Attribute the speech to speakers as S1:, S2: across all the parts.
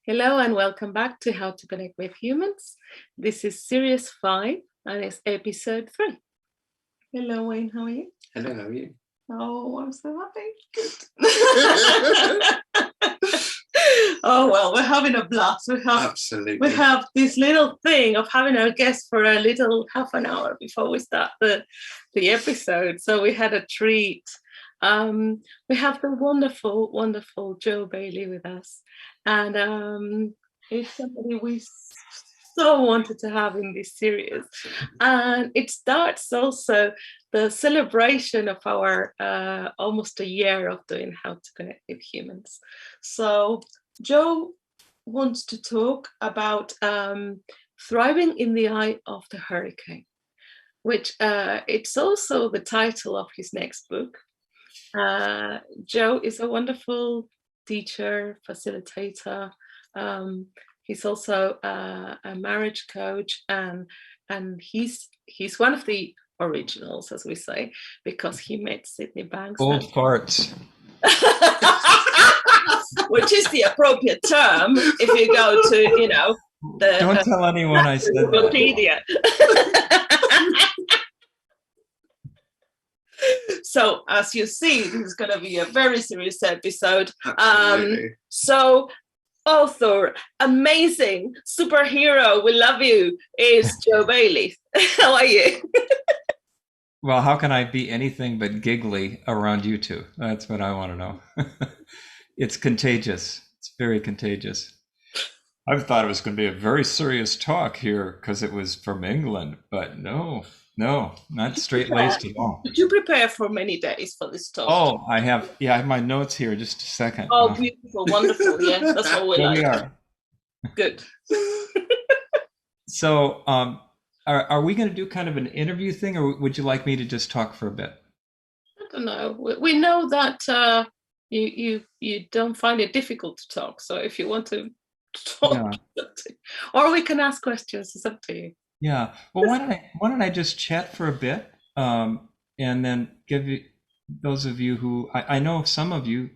S1: Hello and welcome back to How to Connect with Humans. This is Series 5 and it's episode 3. Hello Wayne, how are you?
S2: Hello, how are you?
S1: Oh, I'm so happy. Oh, well, we're having a blast.
S2: Absolutely.
S1: We have this little thing of having our guest for a little half an hour before we start the episode. So we had a treat. We have the wonderful, wonderful Joe Bailey with us. And it's somebody we so wanted to have in this series. And it starts also the celebration of our almost a year of doing How to Connect with Humans. So Joe wants to talk about thriving in the eye of the hurricane, which it's also the title of his next book. Joe is a wonderful teacher, facilitator. He's also a marriage coach, and he's one of the originals, as we say, because he met Sydney Banks.
S3: Old farts.
S1: Which is the appropriate term if you go to, the...
S3: Don't tell anyone I said
S1: Wikipedia. So, as you see, this is going to be a very serious episode. So, author, amazing superhero, we love you, is Joe Bailey. How are you?
S3: Well, how can I be anything but giggly around you two? That's what I want to know. It's contagious. It's very contagious. I thought it was going to be a very serious talk here because it was from England, but no, not straight-laced at all.
S1: Did you prepare for many days for this talk?
S3: Oh, I have my notes here. Just a second.
S1: Oh, beautiful, wonderful. Yeah, that's what we like.
S3: We are.
S1: Good.
S3: So, are we going to do kind of an interview thing, or would you like me to just talk for a bit?
S1: I don't know. We know that you don't find it difficult to talk. So if you want to talk, or we can ask questions. It's up to you.
S3: Yeah. Well, why don't I just chat for a bit, and then give you those of you who I know some of you,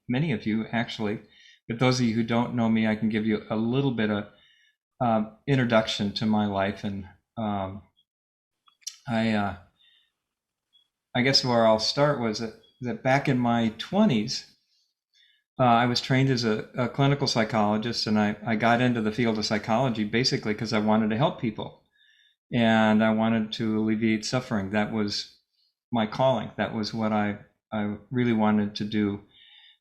S3: many of you actually, but those of you who don't know me, I can give you a little bit of introduction to my life, and I guess where I'll start was that back in my 20s, I was trained as a clinical psychologist, and I got into the field of psychology basically because I wanted to help people, and I wanted to alleviate suffering. That was my calling. That was what I really wanted to do.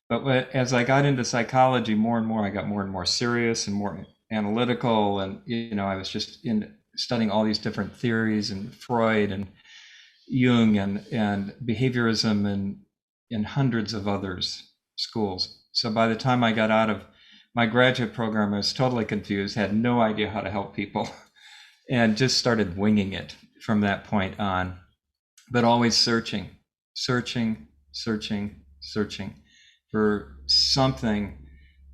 S3: But as I got into psychology more and more, I got more and more serious and more analytical, and I was just studying all these different theories, and Freud and Jung and behaviorism and hundreds of others schools. So by the time I got out of my graduate program, I was totally confused, had no idea how to help people, and just started winging it from that point on, but always searching for something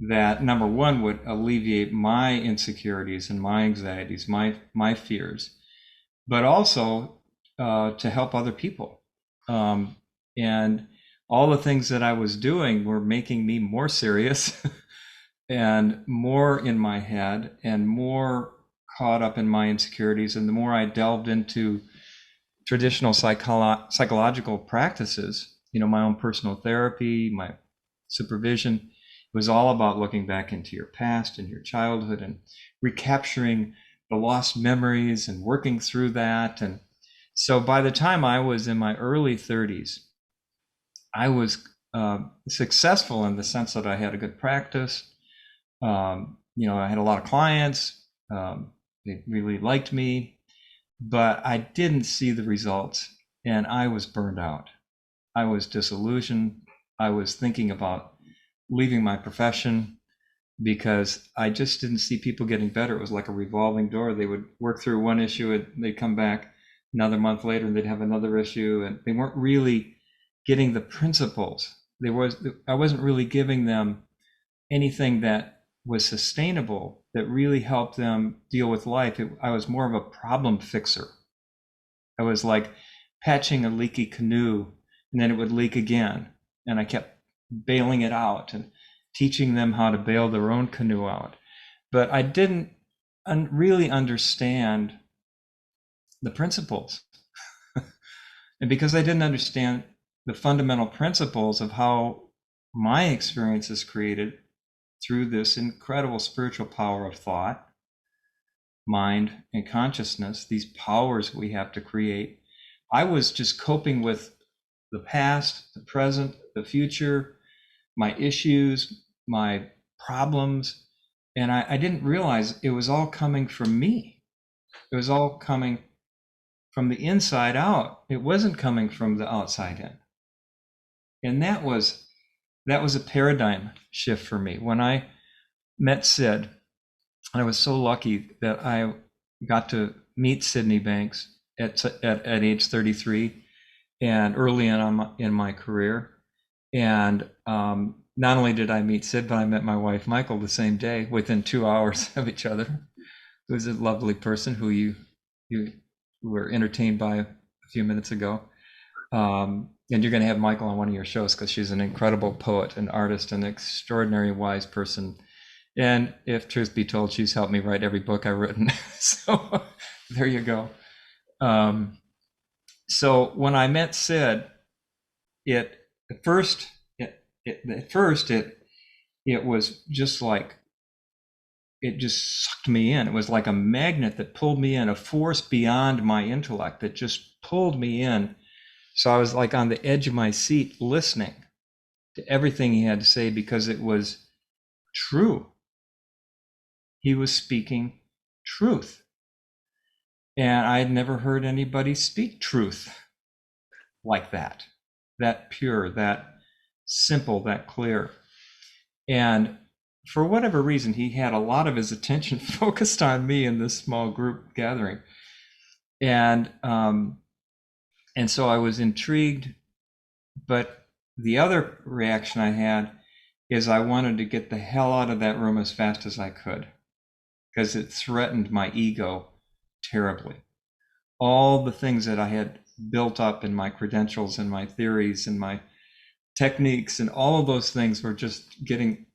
S3: that, number one, would alleviate my insecurities and my anxieties, my fears, but also to help other people. And all the things that I was doing were making me more serious and more in my head and more caught up in my insecurities. And the more I delved into traditional psychological practices, my own personal therapy, my supervision, it was all about looking back into your past and your childhood and recapturing the lost memories and working through that. And so by the time I was in my early 30s, I was successful in the sense that I had a good practice. I had a lot of clients. They really liked me, but I didn't see the results, and I was burned out. I was disillusioned. I was thinking about leaving my profession because I just didn't see people getting better. It was like a revolving door. They would work through one issue and they'd come back another month later and they'd have another issue, and they weren't really getting the principles. I wasn't really giving them anything that was sustainable, that really helped them deal with life. I was more of a problem fixer. I was like patching a leaky canoe, and then it would leak again, and I kept bailing it out. And teaching them how to bail their own canoe out. But I didn't really understand the principles. And because I didn't understand the fundamental principles of how my experience is created through this incredible spiritual power of thought, mind, and consciousness, these powers we have to create, I was just coping with the past, the present, the future, my issues, my problems. And I didn't realize it was all coming from me. It was all coming from the inside out. It wasn't coming from the outside in. And that was a paradigm shift for me. When I met Sid, I was so lucky that I got to meet Sydney Banks at age 33 and early in my career. And not only did I meet Sid, but I met my wife, Michael, the same day within 2 hours of each other. Who's a lovely person who you were entertained by a few minutes ago. And you're going to have Michael on one of your shows because she's an incredible poet and artist and extraordinary wise person. And if truth be told, she's helped me write every book I've written. So there you go. So when I met Sid, it was just like, it just sucked me in. It was like a magnet that pulled me in, a force beyond my intellect that just pulled me in. So I was like on the edge of my seat listening to everything he had to say because it was true. He was speaking truth. And I had never heard anybody speak truth like that pure, that simple, that clear. And for whatever reason, he had a lot of his attention focused on me in this small group gathering. And so I was intrigued, but the other reaction I had is I wanted to get the hell out of that room as fast as I could because it threatened my ego terribly. All the things that I had built up in my credentials and my theories and my techniques and all of those things were just getting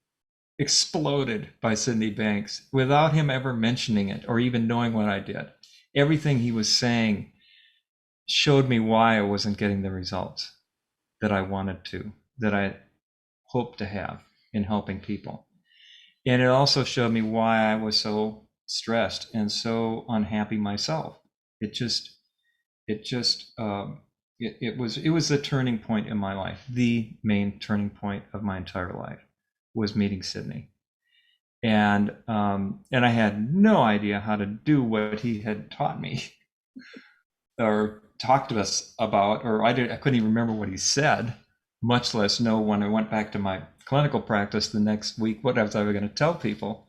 S3: exploded by Sydney Banks without him ever mentioning it or even knowing what I did. Everything he was saying showed me why I wasn't getting the results that I wanted to, that I hoped to have in helping people. And it also showed me why I was so stressed and so unhappy myself. It was the turning point in my life. The main turning point of my entire life was meeting Sydney. And I had no idea how to do what he had taught me or talked to us about, or I couldn't even remember what he said, much less know when I went back to my clinical practice the next week what I was ever going to tell people.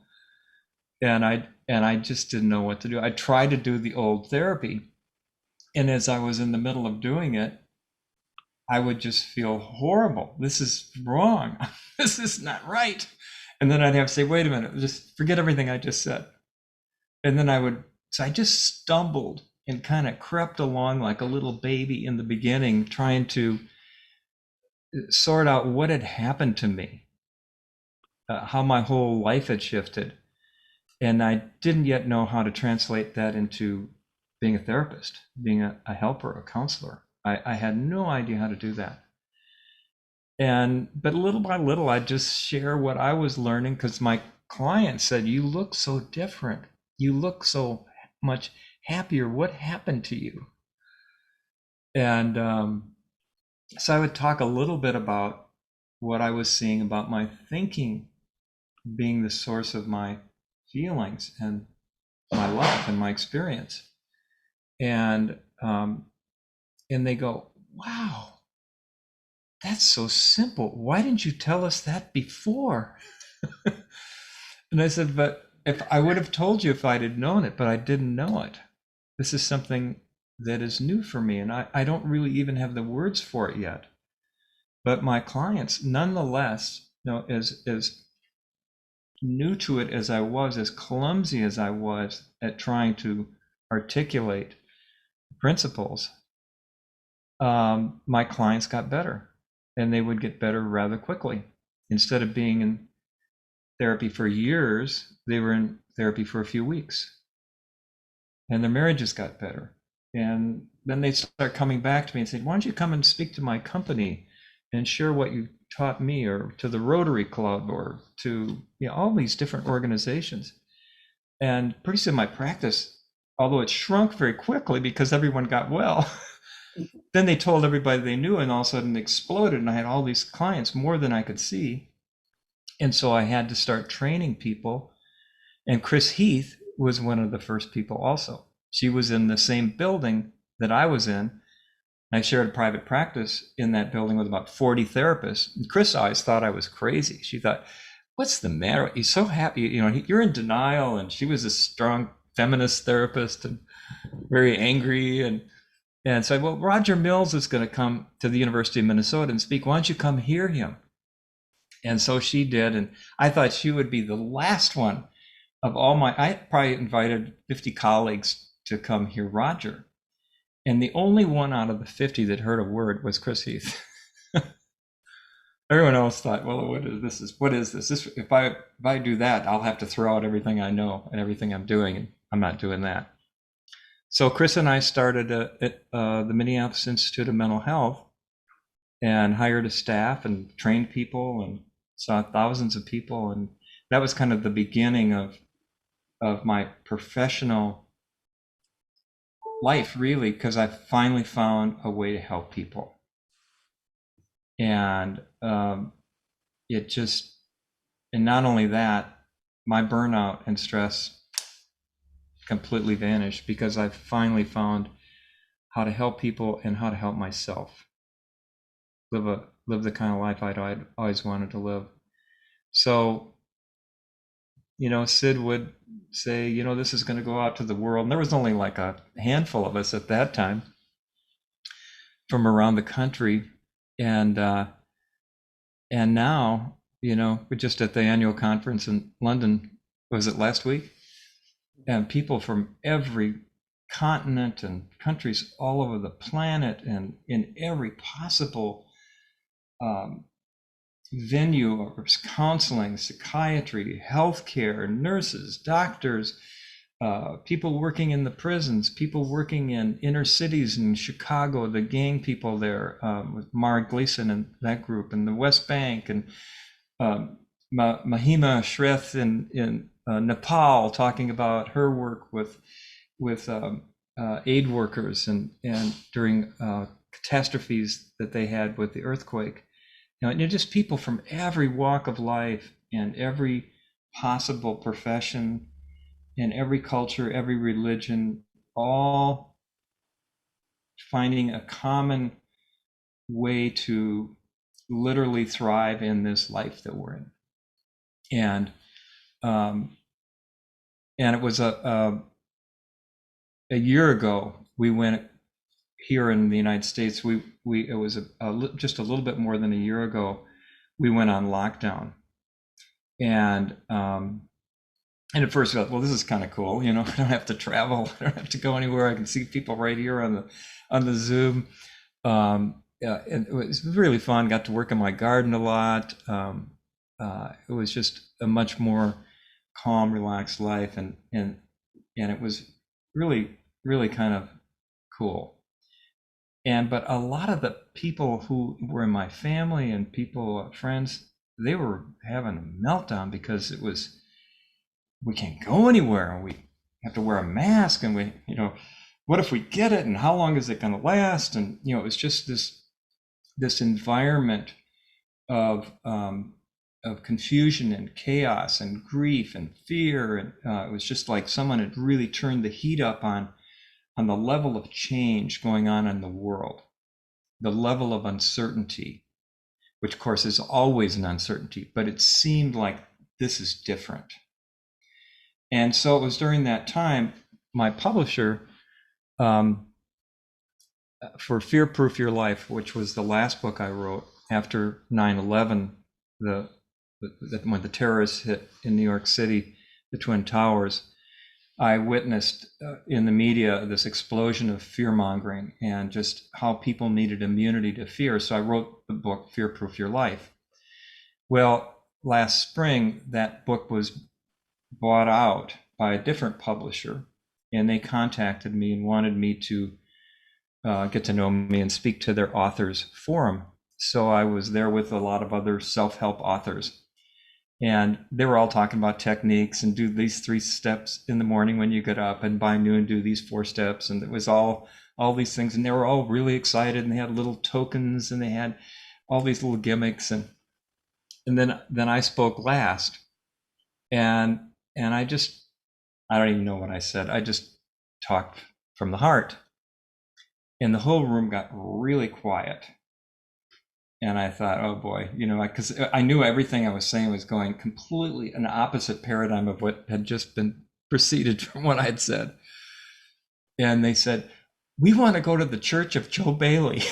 S3: And I just didn't know what to do. I tried to do the old therapy. And as I was in the middle of doing it, I would just feel horrible. This is wrong. This is not right. And then I'd have to say, wait a minute, just forget everything I just said. And then I just stumbled and kind of crept along like a little baby in the beginning, trying to sort out what had happened to me, how my whole life had shifted. And I didn't yet know how to translate that into being a therapist, being a helper, a counselor. I had no idea how to do that. But little by little, I'd just share what I was learning because my client said, you look so different. You look so much happier. What happened to you? And so I would talk a little bit about what I was seeing about my thinking being the source of my feelings and my life and my experience. And they go, wow, that's so simple. Why didn't you tell us that before? And I said, but if I would have told you if I'd had known it, but I didn't know it. This is something that is new for me, and I don't really even have the words for it yet. But my clients, nonetheless, as new to it as I was, as clumsy as I was at trying to articulate principles, my clients got better, and they would get better rather quickly. Instead of being in therapy for years, they were in therapy for a few weeks, and their marriages got better. And then they start coming back to me and saying, why don't you come and speak to my company and share what you taught me, or to the Rotary Club, or to all these different organizations. And pretty soon my practice, although it shrunk very quickly because everyone got well, then they told everybody they knew, and all of a sudden it exploded, and I had all these clients, more than I could see. And so I had to start training people. And Chris Heath was one of the first people also. She was in the same building that I was in. I shared a private practice in that building with about 40 therapists. And Chris always thought I was crazy. She thought, what's the matter? He's so happy. You're in denial. And she was a strong feminist therapist and very angry. And so, well, Roger Mills is going to come to the University of Minnesota and speak. Why don't you come hear him? And so she did. And I thought she would be the last one of all I probably invited 50 colleagues to come hear Roger. And the only one out of the 50 that heard a word was Chris Heath. Everyone else thought, well, what is this? If I do that, I'll have to throw out everything I know and everything I'm doing, and I'm not doing that. So Chris and I started at the Minneapolis Institute of Mental Health, and hired a staff and trained people and saw thousands of people. And that was kind of the beginning of my professional life, really, because I finally found a way to help people. And and not only that, my burnout and stress completely vanished because I finally found how to help people and how to help myself live the kind of life I'd always wanted to live. So, Sid would say, this is going to go out to the world. And there was only like a handful of us at that time from around the country. And now, we're just at the annual conference in London. Was it last week? And people from every continent and countries all over the planet, and in every possible venue, or counseling, psychiatry, healthcare, nurses, doctors, people working in the prisons, people working in inner cities in Chicago, the gang people there, with Mara Gleason and that group, and the West Bank, and Mahima Shreth in Nepal, talking about her work with aid workers and during catastrophes that they had with the earthquake. Just people from every walk of life and every possible profession and every culture, every religion, all finding a common way to literally thrive in this life that we're in. And it was a year ago, we went here in the United States. It was just a little bit more than a year ago, we went on lockdown. And at first I thought, well, this is kind of cool. I don't have to travel. I don't have to go anywhere. I can see people right here on the Zoom. And it was really fun. Got to work in my garden a lot. It was just a much more calm, relaxed life, and it was really, really kind of cool. But a lot of the people who were in my family and friends, they were having a meltdown because we can't go anywhere, and we have to wear a mask, and what if we get it, and how long is it going to last? And it was just this environment of confusion and chaos and grief and fear, and it was just like someone had really turned the heat up on the level of change going on in the world, the level of uncertainty, which of course is always an uncertainty, but it seemed like this is different. And so it was during that time, my publisher, for Fear Proof Your Life, which was the last book I wrote after 9/11, when the terrorists hit in New York City, the Twin Towers, I witnessed in the media this explosion of fear-mongering and just how people needed immunity to fear. So I wrote the book Fear Proof Your Life. Well, last spring, that book was bought out by a different publisher, and they contacted me and wanted me to get to know me and speak to their authors forum. So I was there with a lot of other self-help authors, and they were all talking about techniques and do these 3 steps in the morning when you get up, and by noon do these 4 steps, and it was all these things, and they were all really excited, and they had little tokens, and they had all these little gimmicks, and then I spoke last, and I don't even know what I said. I just talked from the heart, and the whole room got really quiet. And I thought, oh boy, because I knew everything I was saying was going completely an opposite paradigm of what had just been preceded from what I had said. And they said, we want to go to the church of Joe Bailey.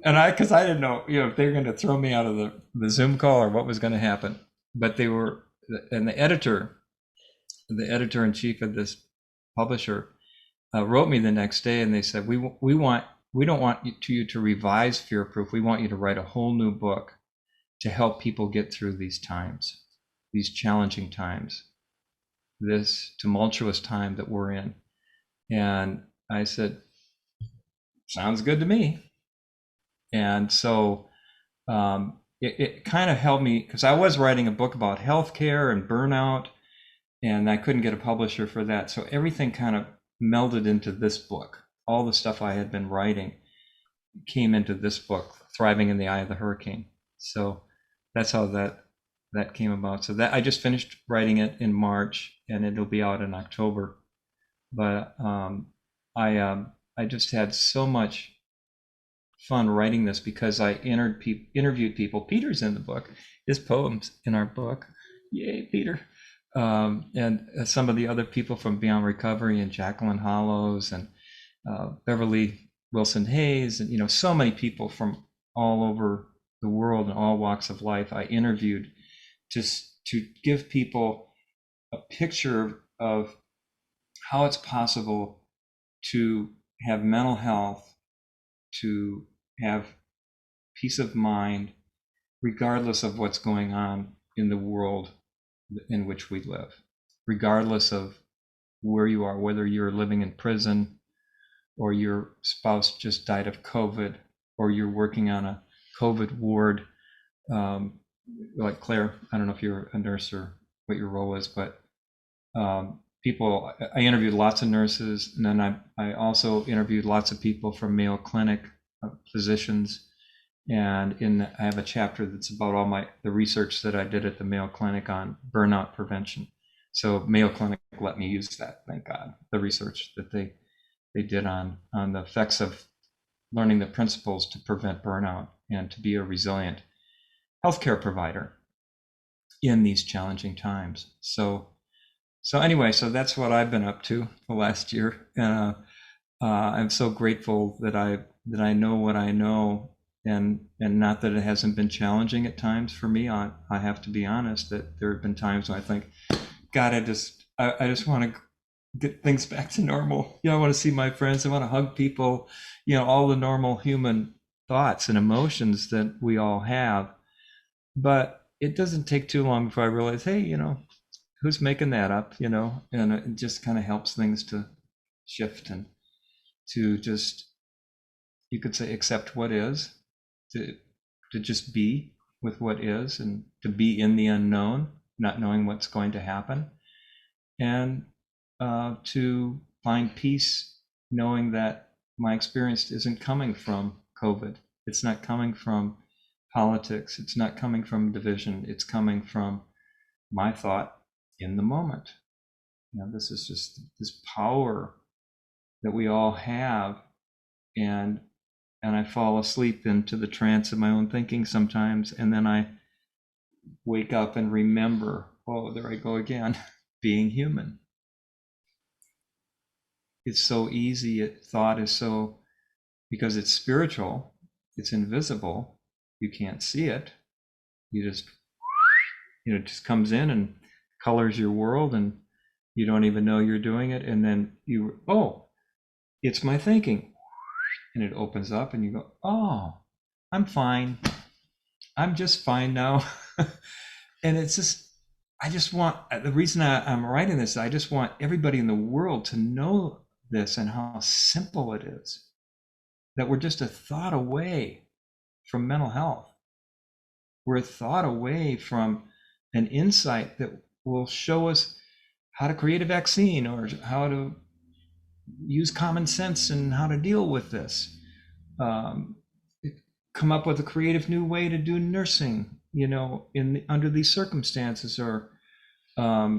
S3: And because I didn't know, if they were going to throw me out of the Zoom call or what was going to happen. But they were, and the editor in chief of this publisher wrote me the next day, and they said, we don't want you to revise Fear Proof. We want you to write a whole new book to help people get through these times, these challenging times, this tumultuous time that we're in. And I said, sounds good to me. And so it kind of helped me, because I was writing a book about healthcare and burnout, and I couldn't get a publisher for that. So everything kind of melded into this book. All the stuff I had been writing came into this book, Thriving in the Eye of the Hurricane. So that's how that came about. So that I just finished writing it in March, and it'll be out in October. But I just had so much fun writing this, because I interviewed people. Peter's in the book. His poems in our book. Yay, Peter. And some of the other people from Beyond Recovery, and Jacqueline Hollows, and Beverly Wilson Hayes, and so many people from all over the world and all walks of life I interviewed, just to give people a picture of how it's possible to have mental health, to have peace of mind, regardless of what's going on in the world in which we live, regardless of where you are, whether you're living in prison, or your spouse just died of COVID, or you're working on a COVID ward, like Claire. I don't know if you're a nurse or what your role is, but I interviewed lots of nurses, and then I also interviewed lots of people from Mayo Clinic, physicians, and I have a chapter that's about all the research that I did at the Mayo Clinic on burnout prevention. So Mayo Clinic let me use that, thank God, the research that they did on the effects of learning the principles to prevent burnout and to be a resilient healthcare provider in these challenging times. So anyway, so that's what I've been up to the last year. I'm so grateful that I know what I know, and not that it hasn't been challenging at times for me. I have to be honest that there have been times when I think, God, I just want to get things back to normal. I want to see my friends. I want to hug people. All the normal human thoughts and emotions that we all have. But it doesn't take too long before I realize, hey, who's making that up? And it just kind of helps things to shift, and to just, you could say, accept what is, to just be with what is, and to be in the unknown, not knowing what's going to happen, and to find peace knowing that my experience isn't coming from COVID. It's not coming from politics. It's not coming from division. It's coming from my thought in the moment. This is just this power that we all have, and I fall asleep into the trance of my own thinking sometimes, and then I wake up and remember, oh, there I go again, being human. It's so easy. Thought is so, because it's spiritual, it's invisible, you can't see it. You just, it just comes in and colors your world, and you don't even know you're doing it. And then it's my thinking. And it opens up, and you go, oh, I'm fine. I'm just fine now. And it's just, I just want, the reason I'm writing this, I just want everybody in the world to know this and how simple it is, that we're just a thought away from mental health. We're a thought away from an insight that will show us how to create a vaccine or how to use common sense and how to deal with this. Come up with a creative new way to do nursing, under these circumstances. Or I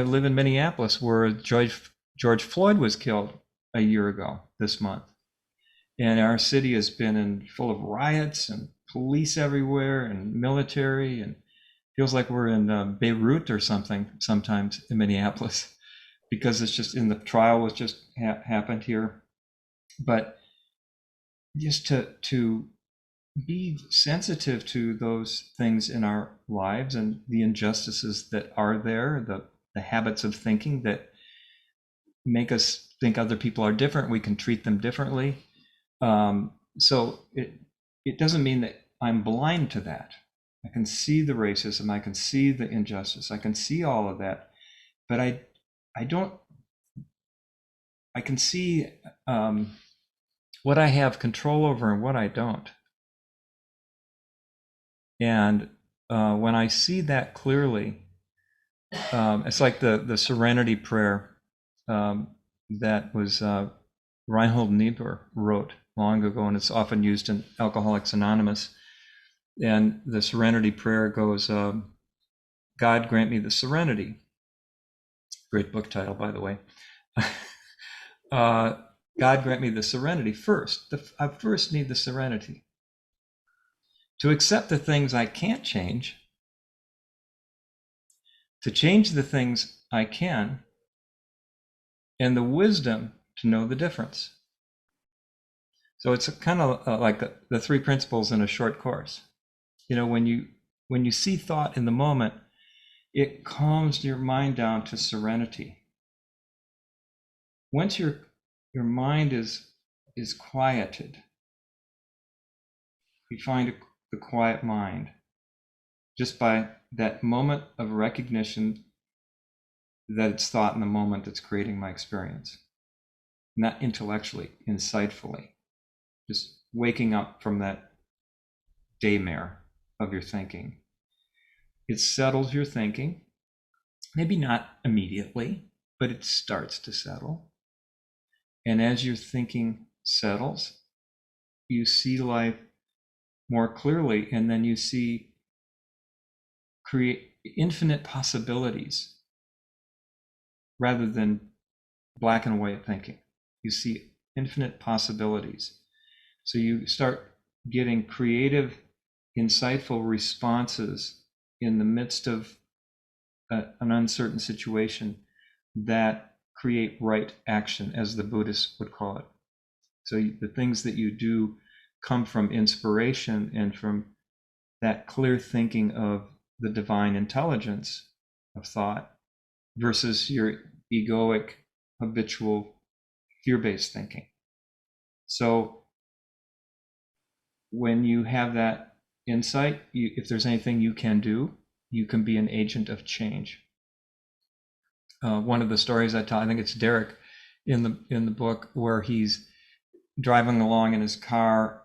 S3: live in Minneapolis, where George Floyd was killed a year ago this month, and our city has been full of riots and police everywhere and military, and feels like we're in Beirut or something sometimes in Minneapolis, because it's just in the trial was just happened here. But just to be sensitive to those things in our lives and the injustices that are there, the habits of thinking that make us think other people are different, we can treat them differently. So it doesn't mean that I'm blind to that. I can see the racism, I can see the injustice, I can see all of that, but I can see what I have control over and what I don't. And when I see that clearly, it's like the serenity prayer that was Reinhold Niebuhr wrote long ago, and it's often used in Alcoholics Anonymous. And the serenity prayer goes, God grant me the serenity. Great book title, by the way. God grant me the serenity first. I first need the serenity to accept the things I can't change, to change the things I can, and the wisdom to know the difference. So it's kind of like the three principles in a short course. When you see thought in the moment, it calms your mind down to serenity. Once your mind is quieted, you find the quiet mind just by that moment of recognition that it's thought in the moment that's creating my experience, not intellectually, insightfully, just waking up from that daymare of your thinking. It settles your thinking, maybe not immediately, but it starts to settle. And as your thinking settles, you see life more clearly, and then you create infinite possibilities rather than black and white thinking. You see infinite possibilities. So you start getting creative, insightful responses in the midst of an uncertain situation that create right action, as the Buddhists would call it. So the things that you do come from inspiration and from that clear thinking of the divine intelligence of thought versus your egoic, habitual, fear-based thinking. So when you have that insight, if there's anything you can do, you can be an agent of change. One of the stories I tell, I think it's Derek in the book, where he's driving along in his car,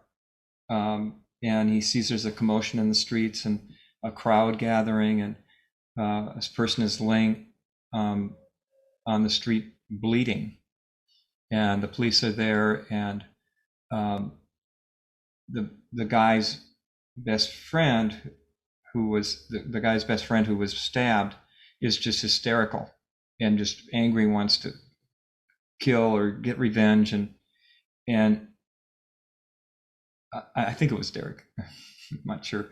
S3: and he sees there's a commotion in the streets and a crowd gathering, and this person is laying on the street bleeding, and the police are there, and the guy's best friend, who was the guy's best friend who was stabbed, is just hysterical and just angry, wants to kill or get revenge, and I think it was Derek, I'm not sure,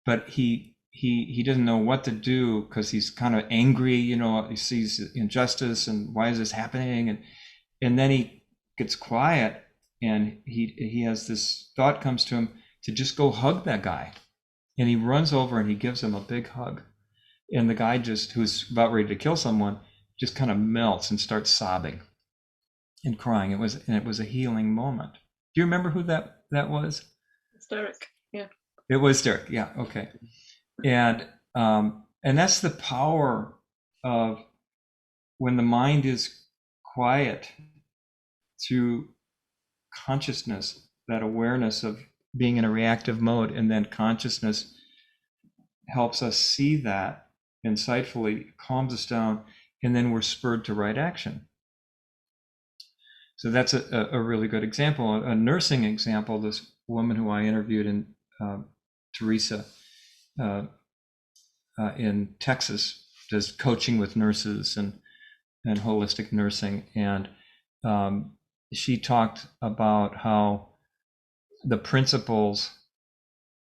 S3: but he doesn't know what to do because he's kind of angry, he sees injustice and why is this happening, and then he gets quiet, and he has this thought comes to him to just go hug that guy, and he runs over and he gives him a big hug, and the guy who's about ready to kill someone just kind of melts and starts sobbing and crying. It was a healing moment. Do you remember who that was?
S1: It's Derek. Yeah.
S3: It was Derek. Yeah. Okay. And that's the power of when the mind is quiet through consciousness, that awareness of being in a reactive mode, and then consciousness helps us see that insightfully, calms us down, and then we're spurred to right action. So that's a really good example. A nursing example, this woman who I interviewed in Teresa in Texas, does coaching with nurses and holistic nursing. And she talked about how the principles,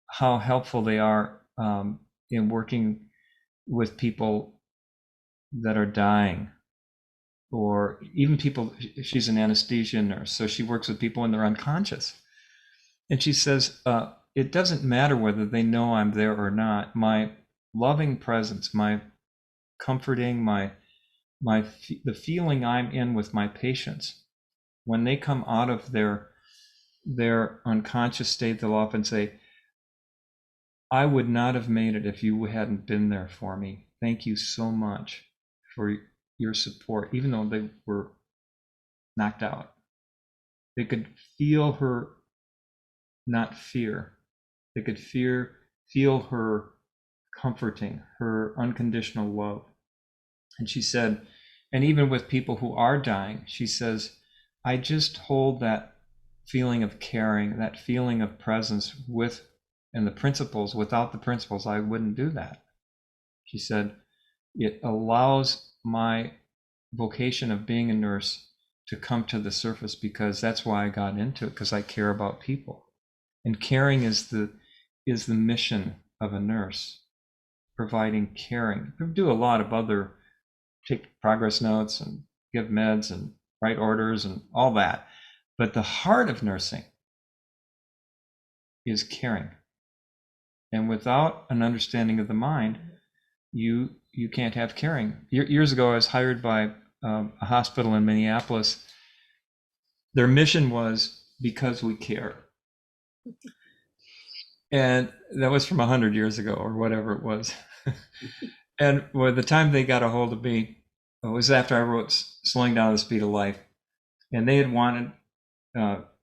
S3: how helpful they are in working with people that are dying, or even people. She's an anesthesia nurse, so she works with people when they're unconscious. And she says, it doesn't matter whether they know I'm there or not. My loving presence, my comforting, the feeling I'm in with my patients, when they come out of their unconscious state, they'll often say, I would not have made it if you hadn't been there for me. Thank you so much for your support, even though they were knocked out. They could feel her, not fear. They could feel her comforting, her unconditional love. And she said, and even with people who are dying, she says, I just hold that feeling of caring, that feeling of presence with, and the principles. Without the principles, I wouldn't do that. She said, it allows my vocation of being a nurse to come to the surface, because that's why I got into it, because I care about people. And caring is the mission of a nurse, providing caring. We do a lot of other, take progress notes and give meds and write orders and all that. But the heart of nursing is caring. And without an understanding of the mind, you can't have caring. Years ago, I was hired by a hospital in Minneapolis. Their mission was because we care. And that was from 100 years ago or whatever it was. And by the time they got a hold of me, it was after I wrote Slowing Down the Speed of Life. And they had wanted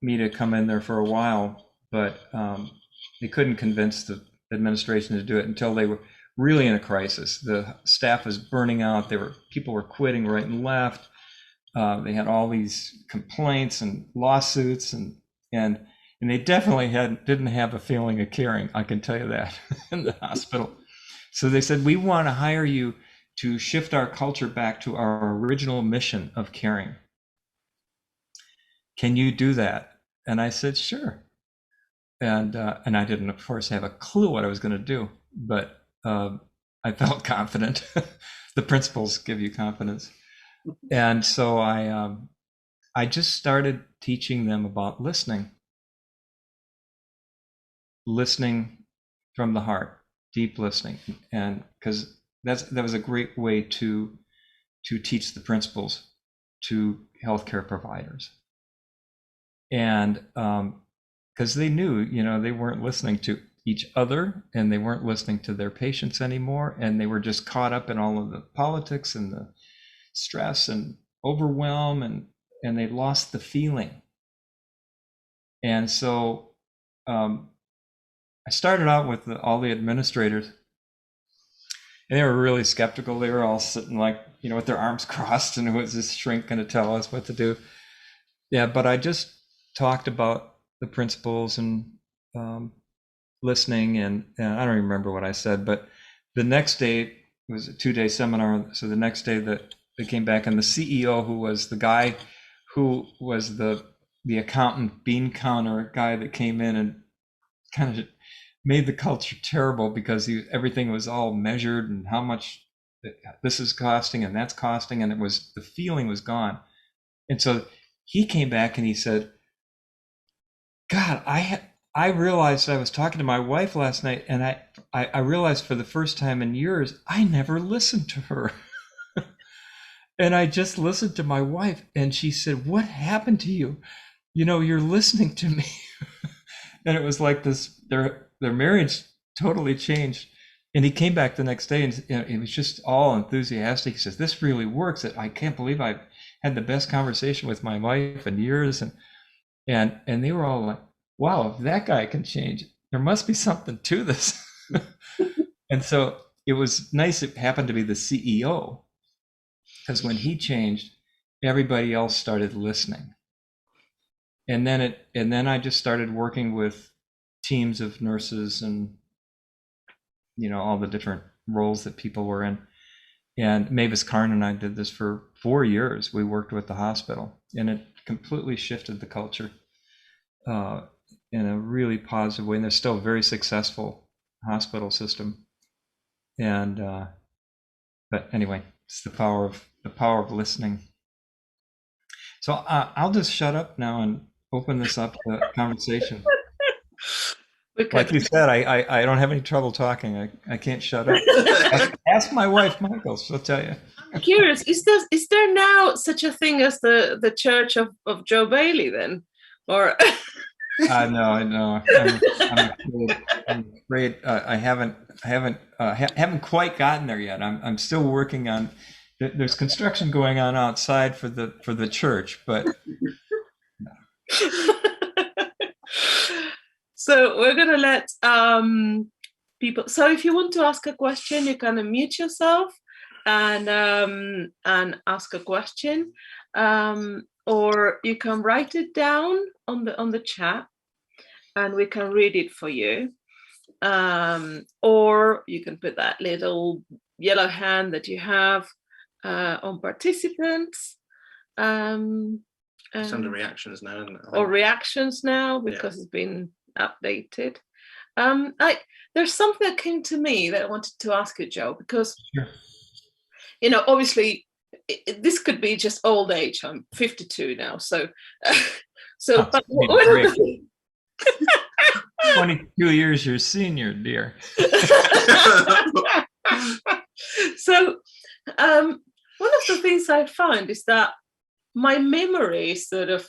S3: me to come in there for a while, but they couldn't convince the administration to do it until they were really in a crisis. The staff was burning out. People were quitting right and left. They had all these complaints and lawsuits, and they definitely didn't have a feeling of caring. I can tell you that in the hospital. So they said, we want to hire you to shift our culture back to our original mission of caring. Can you do that? And I said, sure. And I didn't, of course, have a clue what I was going to do, but I felt confident. The principles give you confidence. And so I just started teaching them about listening from the heart, deep listening. And because that was a great way to teach the principles to healthcare providers. And because they knew, they weren't listening to each other, and they weren't listening to their patients anymore, and they were just caught up in all of the politics and the stress and overwhelm, and they lost the feeling. And so I started out with all the administrators, and they were really skeptical. They were all sitting with their arms crossed, and was this shrink going to tell us what to do? Yeah, but I just talked about the principles and listening, and I don't remember what I said, but the next day, it was a 2-day seminar. So the next day that they came back, and the CEO, who was the guy who was the accountant bean counter guy that came in and kind of made the culture terrible, because everything was all measured and how much this is costing and that's costing, and the feeling was gone. And so he came back and he said, God, I realized, I was talking to my wife last night, and I realized for the first time in years, I never listened to her. And I just listened to my wife, and she said, what happened to you? you're listening to me. And it was like this, their marriage totally changed. And he came back the next day and he was just all enthusiastic. He says, this really works. I can't believe I've had the best conversation with my wife in years. And they were all like, wow, if that guy can change, there must be something to this. And so it was nice. It happened to be the CEO, because when he changed, everybody else started listening. And then I just started working with teams of nurses and all the different roles that people were in. And Mavis Karn and I did this for 4 years. We worked with the hospital, and it completely shifted the culture in a really positive way. And they're still a very successful hospital system. And but anyway, it's the power of listening. So I'll just shut up now and open this up to conversation. Like you said, I don't have any trouble talking. I can't shut up. Ask my wife, Michael. She'll tell you.
S1: I'm curious. Is there now such a thing as the Church of Joe Bailey then, or?
S3: No, I'm afraid I haven't quite gotten there yet. I'm still working on. There's construction going on outside for the church, but.
S1: So we're gonna let people. So if you want to ask a question, you can unmute yourself and ask a question, or you can write it down on the chat, and we can read it for you. Or you can put that little yellow hand that you have on participants.
S2: It's under reactions now, isn't it?
S1: Or reactions now, because it's been updated. There's something that came to me that I wanted to ask you, Joe, because obviously this could be just old age. I'm 52 now, so but
S3: 22 years your senior, dear.
S1: So one of the things I find is that my memory is sort of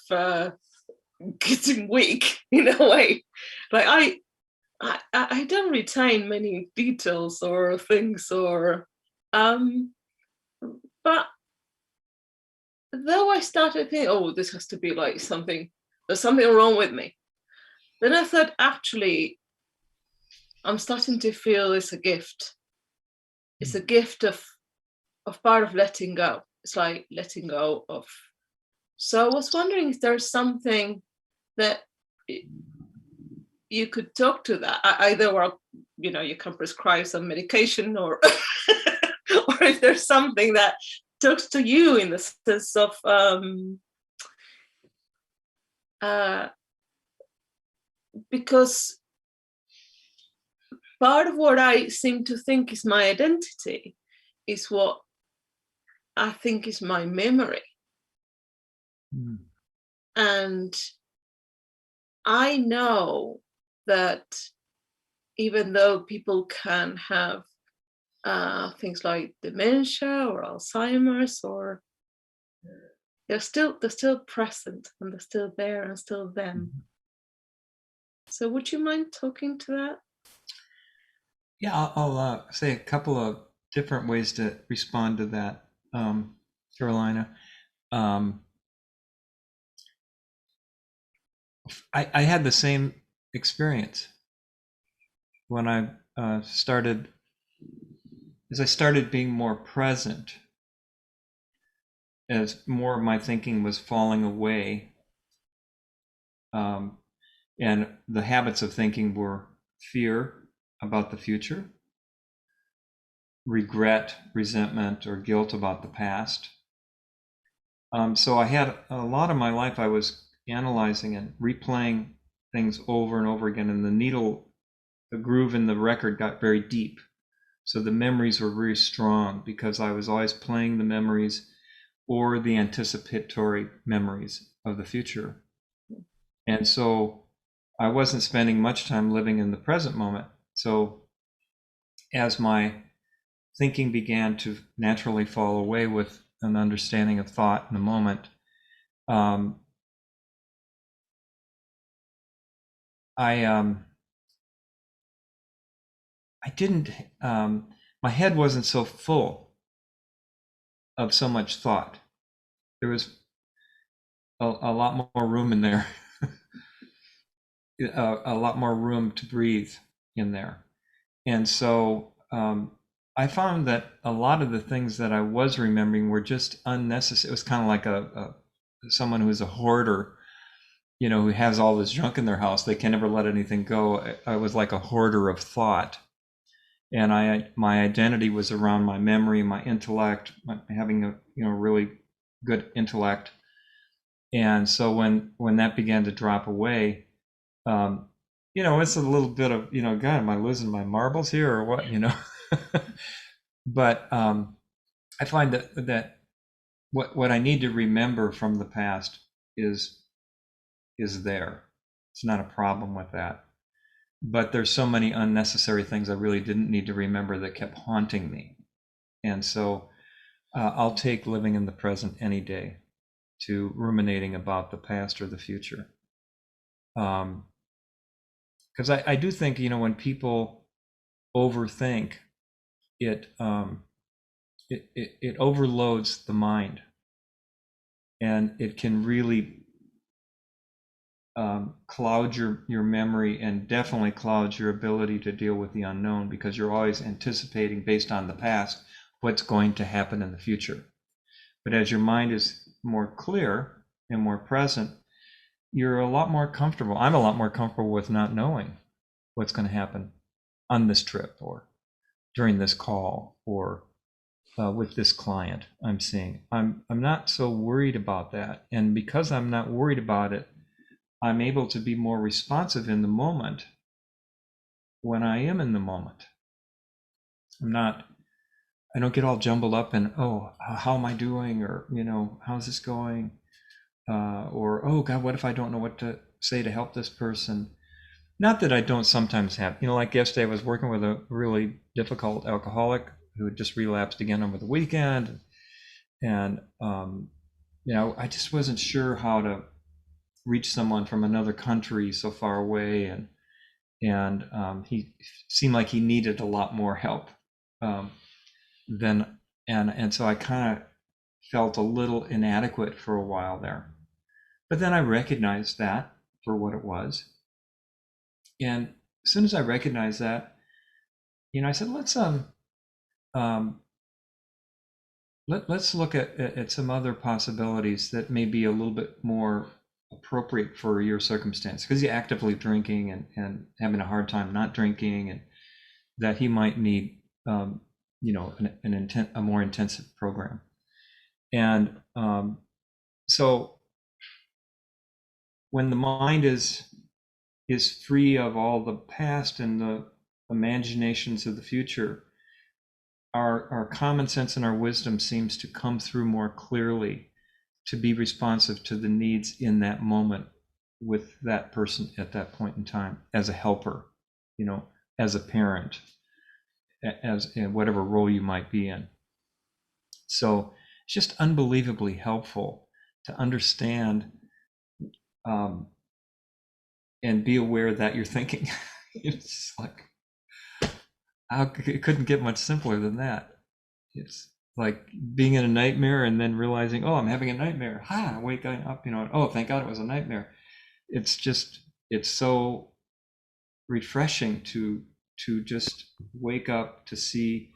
S1: getting weak in a way. Like I don't retain many details or things, or but though I started thinking, oh, this has to be like something, there's something wrong with me. Then I thought, actually, I'm starting to feel it's a gift. It's a gift of part of letting go. It's like letting go of. So I was wondering if there's something that you could talk to that, either, or you can prescribe some medication, or or if there's something that talks to you in the sense of because part of what I seem to think is my identity is what I think is my memory. And I know that even though people can have things like dementia or Alzheimer's, or they're still present, and they're still there and still them. So would you mind talking to that?
S3: Yeah, I'll say a couple of different ways to respond to that, Carolina. I had the same experience when I started being more present, as more of my thinking was falling away, and the habits of thinking were fear about the future, regret, resentment, or guilt about the past. So I had a lot of my life I was analyzing and replaying things over and over again, and the groove in the record got very deep. So the memories were very strong because I was always playing the memories or the anticipatory memories of the future. And so I wasn't spending much time living in the present moment. So as my thinking began to naturally fall away with an understanding of thought in the moment, I I didn't my head wasn't so full of so much thought. There was a lot more room in there, a lot more room to breathe in there. And so I found that a lot of the things that I was remembering were just unnecessary. It was kind of like someone who's a hoarder, you know, who has all this junk in their house. They can never let anything go. I was like a hoarder of thought, and my identity was around my memory, my intellect, having a really good intellect. And so when that began to drop away, um, it's a little bit of, God, am I losing my marbles here or what, But I find that what I need to remember from the past is there. It's not a problem with that. But there's so many unnecessary things I really didn't need to remember that kept haunting me. And so I'll take living in the present any day to ruminating about the past or the future. Because I do think, when people overthink, it, it overloads the mind, and it can really cloud your memory, and definitely clouds your ability to deal with the unknown, because you're always anticipating based on the past what's going to happen in the future. But as your mind is more clear and more present, you're a lot more comfortable. I'm a lot more comfortable with not knowing what's going to happen on this trip, or during this call, or with this client I'm seeing. I'm not so worried about that, and because I'm not worried about it, I'm able to be more responsive in the moment when I am in the moment. I don't get all jumbled up in, oh, how am I doing? Or, how's this going? Or, oh God, what if I don't know what to say to help this person? Not that I don't sometimes have, like yesterday I was working with a really difficult alcoholic who had just relapsed again over the weekend. And, I just wasn't sure how to reach someone from another country so far away. And he seemed like he needed a lot more help than, and so I kind of felt a little inadequate for a while there. But then I recognized that for what it was. And as soon as I recognized that, I said, let's look at some other possibilities that may be a little bit more appropriate for your circumstance, because you're actively drinking and having a hard time not drinking, and that he might need a more intensive program. And so when the mind is free of all the past and the imaginations of the future, our common sense and our wisdom seems to come through more clearly, to be responsive to the needs in that moment with that person at that point in time, as a helper, as a parent, as in whatever role you might be in. So it's just unbelievably helpful to understand and be aware that you're thinking. It's like, it couldn't get much simpler than that. It's like being in a nightmare and then realizing, oh, I'm having a nightmare. Waking up, oh, thank God it was a nightmare. It's so refreshing to just wake up to see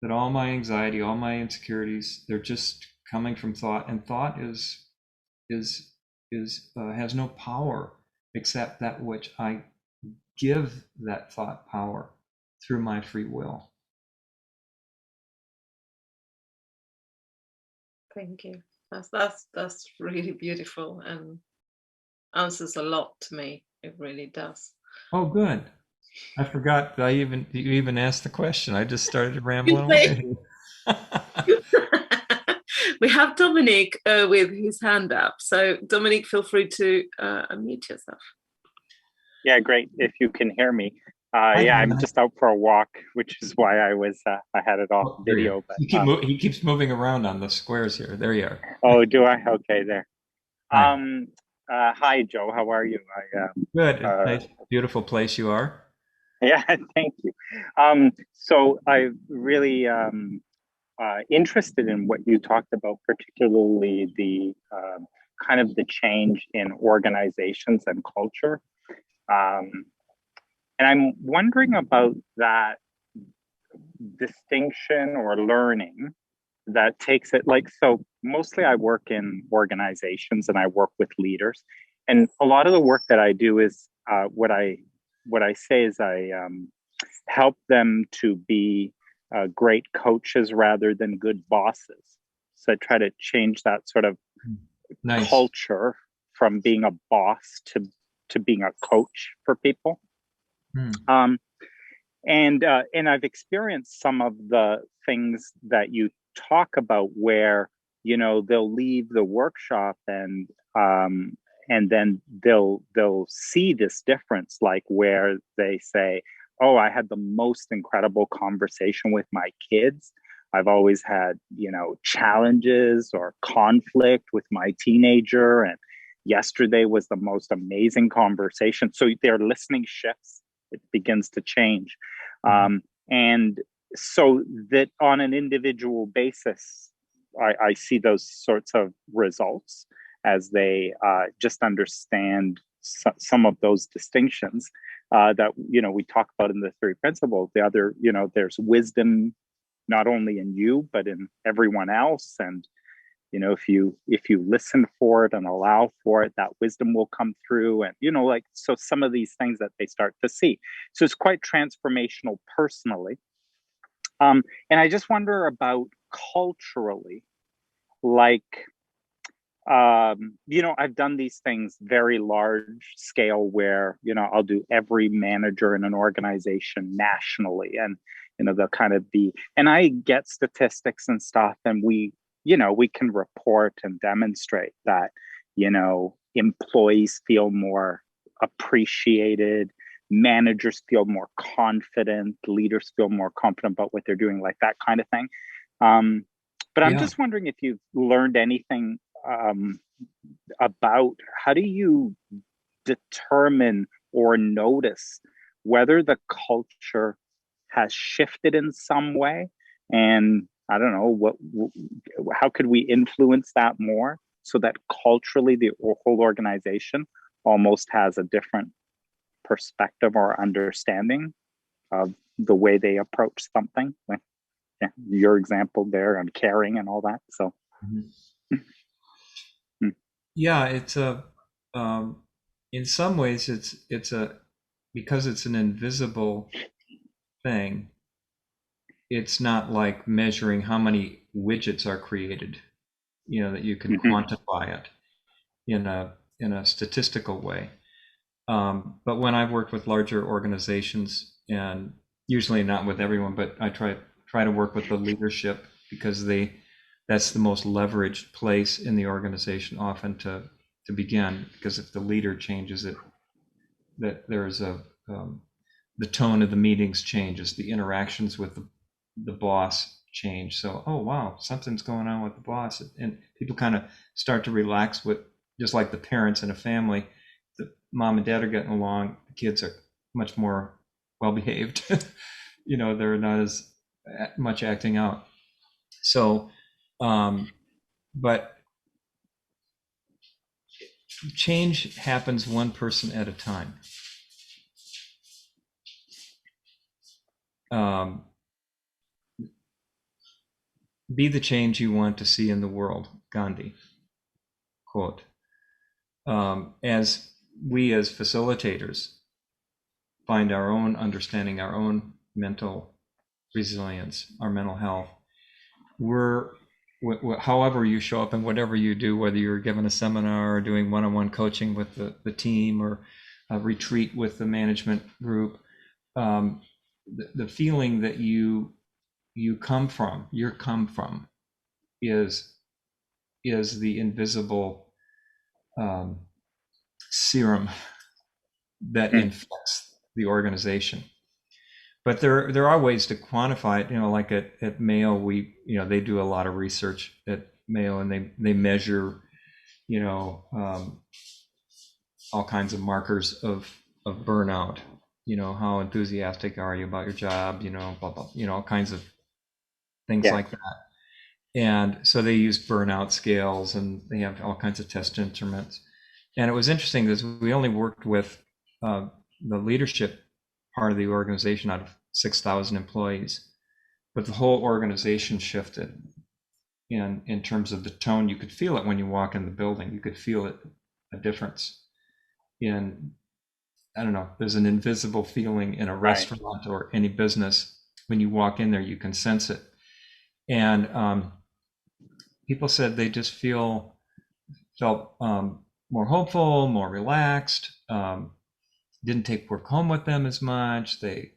S3: that all my anxiety, all my insecurities, they're just coming from thought, and thought has no power except that which I give that thought power through my free will.
S1: Thank you. That's really beautiful and answers a lot to me. It really does.
S3: Oh, good. I forgot that you even asked the question. I just started rambling away.
S1: We have Dominic with his hand up. So Dominic, feel free to unmute yourself.
S2: Yeah, great. If you can hear me. I'm just out for a walk, which is why I had it off video. But
S3: he keeps moving around on the squares here. There you are.
S2: Oh, do I? Okay, there. Hi, Joe. How are you?
S3: Good.
S2: Uh,
S3: Nice, beautiful place you are.
S2: yeah, thank you. So I really interested in what you talked about, particularly the kind of the change in organizations and culture. Um, and I'm wondering about that distinction or learning that takes it like, so mostly I work in organizations and I work with leaders, and a lot of the work that I do is what I say is I help them to be great coaches rather than good bosses. So I try to change that sort of
S3: Nice.
S2: culture from being a boss to being a coach for people.
S3: Hmm.
S2: um, and I've experienced some of the things that you talk about where they'll leave the workshop and then they'll see this difference, like where they say, oh, I had the most incredible conversation with my kids. I've always had challenges or conflict with my teenager, and yesterday was the most amazing conversation. So their listening shifts, it begins to change. And so that on an individual basis, I see those sorts of results as they just understand some of those distinctions that we talk about in the three principles. The other, there's wisdom not only in you but in everyone else, and if you listen for it and allow for it, that wisdom will come through. And like, so some of these things that they start to see, so it's quite transformational personally. And I just wonder about culturally, like, I've done these things very large scale where I'll do every manager in an organization nationally, and they'll kind of be, and I get statistics and stuff, and we can report and demonstrate that employees feel more appreciated, managers feel more confident, leaders feel more confident about what they're doing, like that kind of thing. But I'm
S3: Yeah.
S2: just wondering if you've learned anything um, about how do you determine or notice whether the culture has shifted in some way, and I don't know how could we influence that more so that culturally the whole organization almost has a different perspective or understanding of the way they approach something, like, yeah, your example there on caring and all that. So
S3: Yeah, it's a in some ways it's a because it's an invisible thing. It's not like measuring how many widgets are created, that you can
S2: mhm,
S3: quantify it in a statistical way. But when I've worked with larger organizations, and usually not with everyone, but I try to work with the leadership because that's the most leveraged place in the organization often to begin, because if the leader changes it, that there's the tone of the meetings changes, the interactions with the boss change. So, oh wow, something's going on with the boss, and people kind of start to relax with, just like the parents in a family. The mom and dad are getting along, the kids are much more well behaved. They're not as much acting out. So, but change happens one person at a time. Um, be the change you want to see in the world, Gandhi quote. As we as facilitators find our own understanding, our own mental resilience, our mental health, we're however you show up and whatever you do, whether you're given a seminar or doing one-on-one coaching with the team or a retreat with the management group, the feeling that you come from, is the invisible serum that
S2: mhm,
S3: infects the organization. But there are ways to quantify it. Like at Mayo, they do a lot of research at Mayo, and they measure, all kinds of markers of burnout. How enthusiastic are you about your job? Blah, blah, all kinds of things like that. And so they use burnout scales, and they have all kinds of test instruments. And it was interesting because we only worked with the leadership part of the organization out of 6,000 employees, but the whole organization shifted in terms of the tone. You could feel it when you walk in the building. You could feel it, a difference in, I don't know, there's an invisible feeling in a restaurant or any business. When you walk in there, you can sense it. And people said they just felt more hopeful, more relaxed, didn't take work home with them as much. They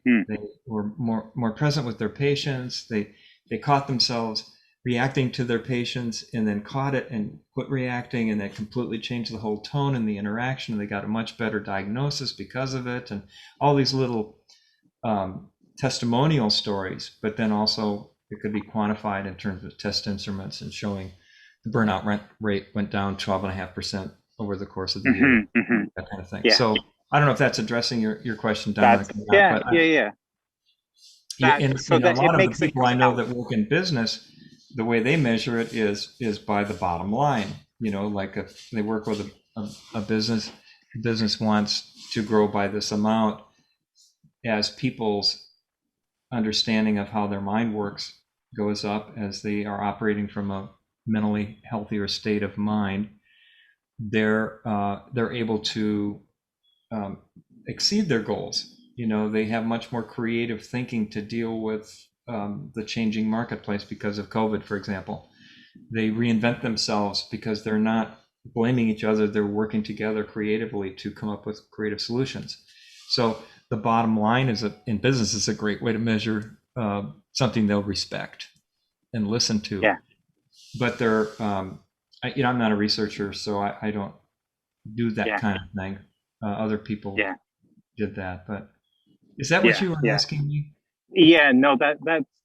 S3: were more present with their patients. They caught themselves reacting to their patients and then caught it and quit reacting, and that completely changed the whole tone in the interaction. They got a much better diagnosis because of it, and all these little testimonial stories. But then also it could be quantified in terms of test instruments and showing the burnout rate went down 12.5% over the course of the year, that kind of thing. Yeah. So I don't know if that's addressing your question, Dominic. And so a lot of the people I know that work in business, the way they measure it is by the bottom line. Like if they work with a business wants to grow by this amount, as people's understanding of how their mind works goes up, as they are operating from a mentally healthier state of mind, they're able to exceed their goals. They have much more creative thinking to deal with the changing marketplace because of COVID, for example. They reinvent themselves because they're not blaming each other. They're working together creatively to come up with creative solutions. So the bottom line in business is a great way to measure something they'll respect and listen to. Yeah. But they're, I'm not a researcher, so I don't do that kind of thing. Other people did that, but is that what you were asking me?
S2: Yeah, no,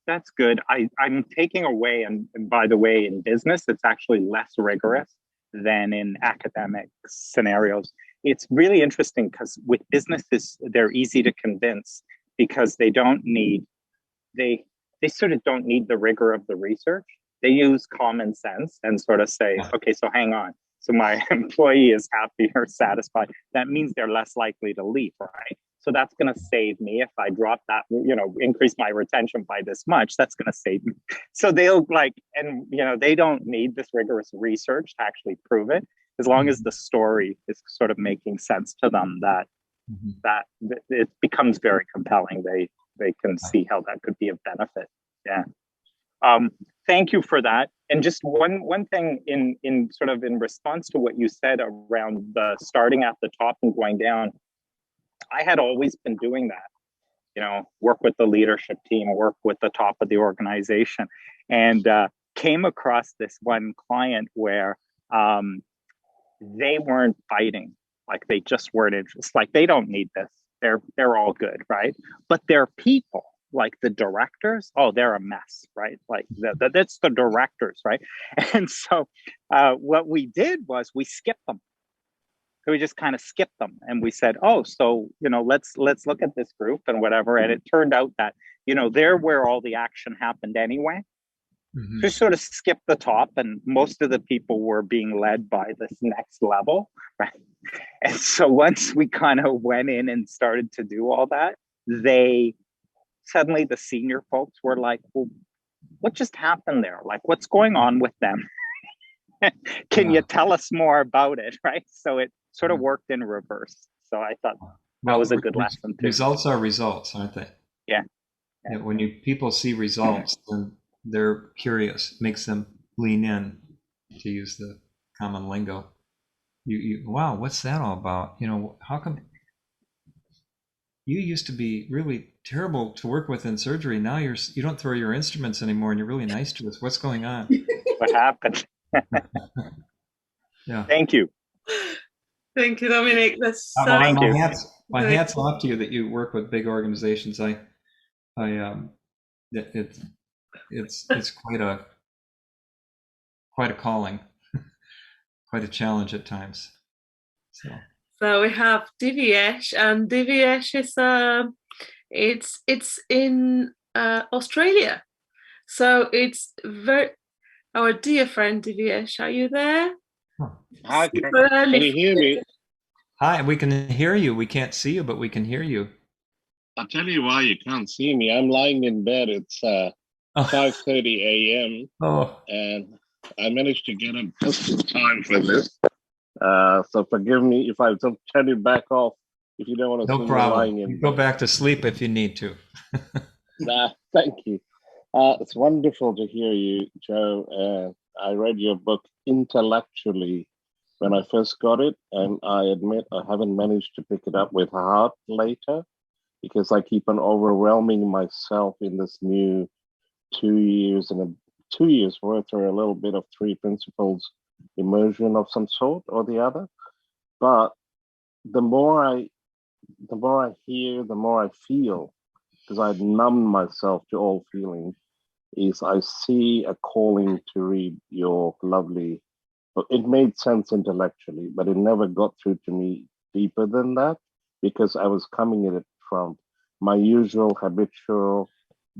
S2: that's good. I'm taking away, and by the way, in business, it's actually less rigorous than in academic scenarios. It's really interesting because with businesses, they're easy to convince because they sort of don't need the rigor of the research. They use common sense and sort of say, okay, so hang on. So my employee is happy or satisfied. That means they're less likely to leave, right? So that's going to save me if I drop that, increase my retention by this much. That's going to save me. So they'll they don't need this rigorous research to actually prove it, as long as the story is sort of making sense to them. That it becomes very compelling. They can see how that could be of benefit. Yeah. Thank you for that. And just one thing in sort of in response to what you said around the starting at the top and going down, I had always been doing that, work with the leadership team, work with the top of the organization, and came across this one client where they weren't fighting, like they just weren't interested, like they don't need this. They're all good, right? But their people, like the directors, they're a mess, right? Like that's the directors, right? And so what we did was we skipped them. So we just kind of skipped them, and we said, so let's look at this group and whatever. And it turned out that they're where all the action happened anyway. Mm-hmm. Just sort of skipped the top, and most of the people were being led by this next level, right? And so once we kind of went in and started to do all that, suddenly the senior folks were like, well, what just happened there? Like, what's going on with them? Can you tell us more about it? Right. So it sort of worked in reverse. So I thought that was a good lesson too.
S3: Results are results, aren't they?
S2: Yeah.
S3: When people see results, then they're curious, makes them lean in, to use the common lingo. Wow, what's that all about? How come you used to be really terrible to work with in surgery? Now you don't throw your instruments anymore, and you're really nice to us. What's going on?
S2: What happened?
S3: Yeah.
S2: Thank you.
S1: Thank you, Dominic. That's so
S3: my hats off to you that you work with big organizations. It's quite a calling, quite a challenge at times. So
S1: So we have Divyesh, and Divyesh is it's in Australia. So it's very our dear friend Divyesh. Are you there?
S4: Hi,
S1: Super
S4: can
S1: early.
S4: you hear me?
S3: Hi, we can hear you. We can't see you, but we can hear you.
S4: I'll tell you why you can't see me. I'm lying in bed. It's
S3: Oh,
S4: 5:30 a.m.
S3: oh,
S4: and I managed to get up just in time for this. So forgive me if I just turn it back off if you don't want to
S3: no
S4: see me
S3: problem.
S4: lying
S3: You
S4: in
S3: go
S4: bed.
S3: back to sleep if you need to.
S4: Nah, thank you. It's wonderful to hear you, Joe. I read your book intellectually when I first got it, and I admit I haven't managed to pick it up with heart later because I keep on overwhelming myself in this new 2 years and 2 years worth or a little bit of three principles immersion of some sort or the other. But the more I the more I hear, the more I feel, because I've numbed myself to all feeling, is I see a calling to read your lovely book. It made sense intellectually, but it never got through to me deeper than that because I was coming at it from my usual habitual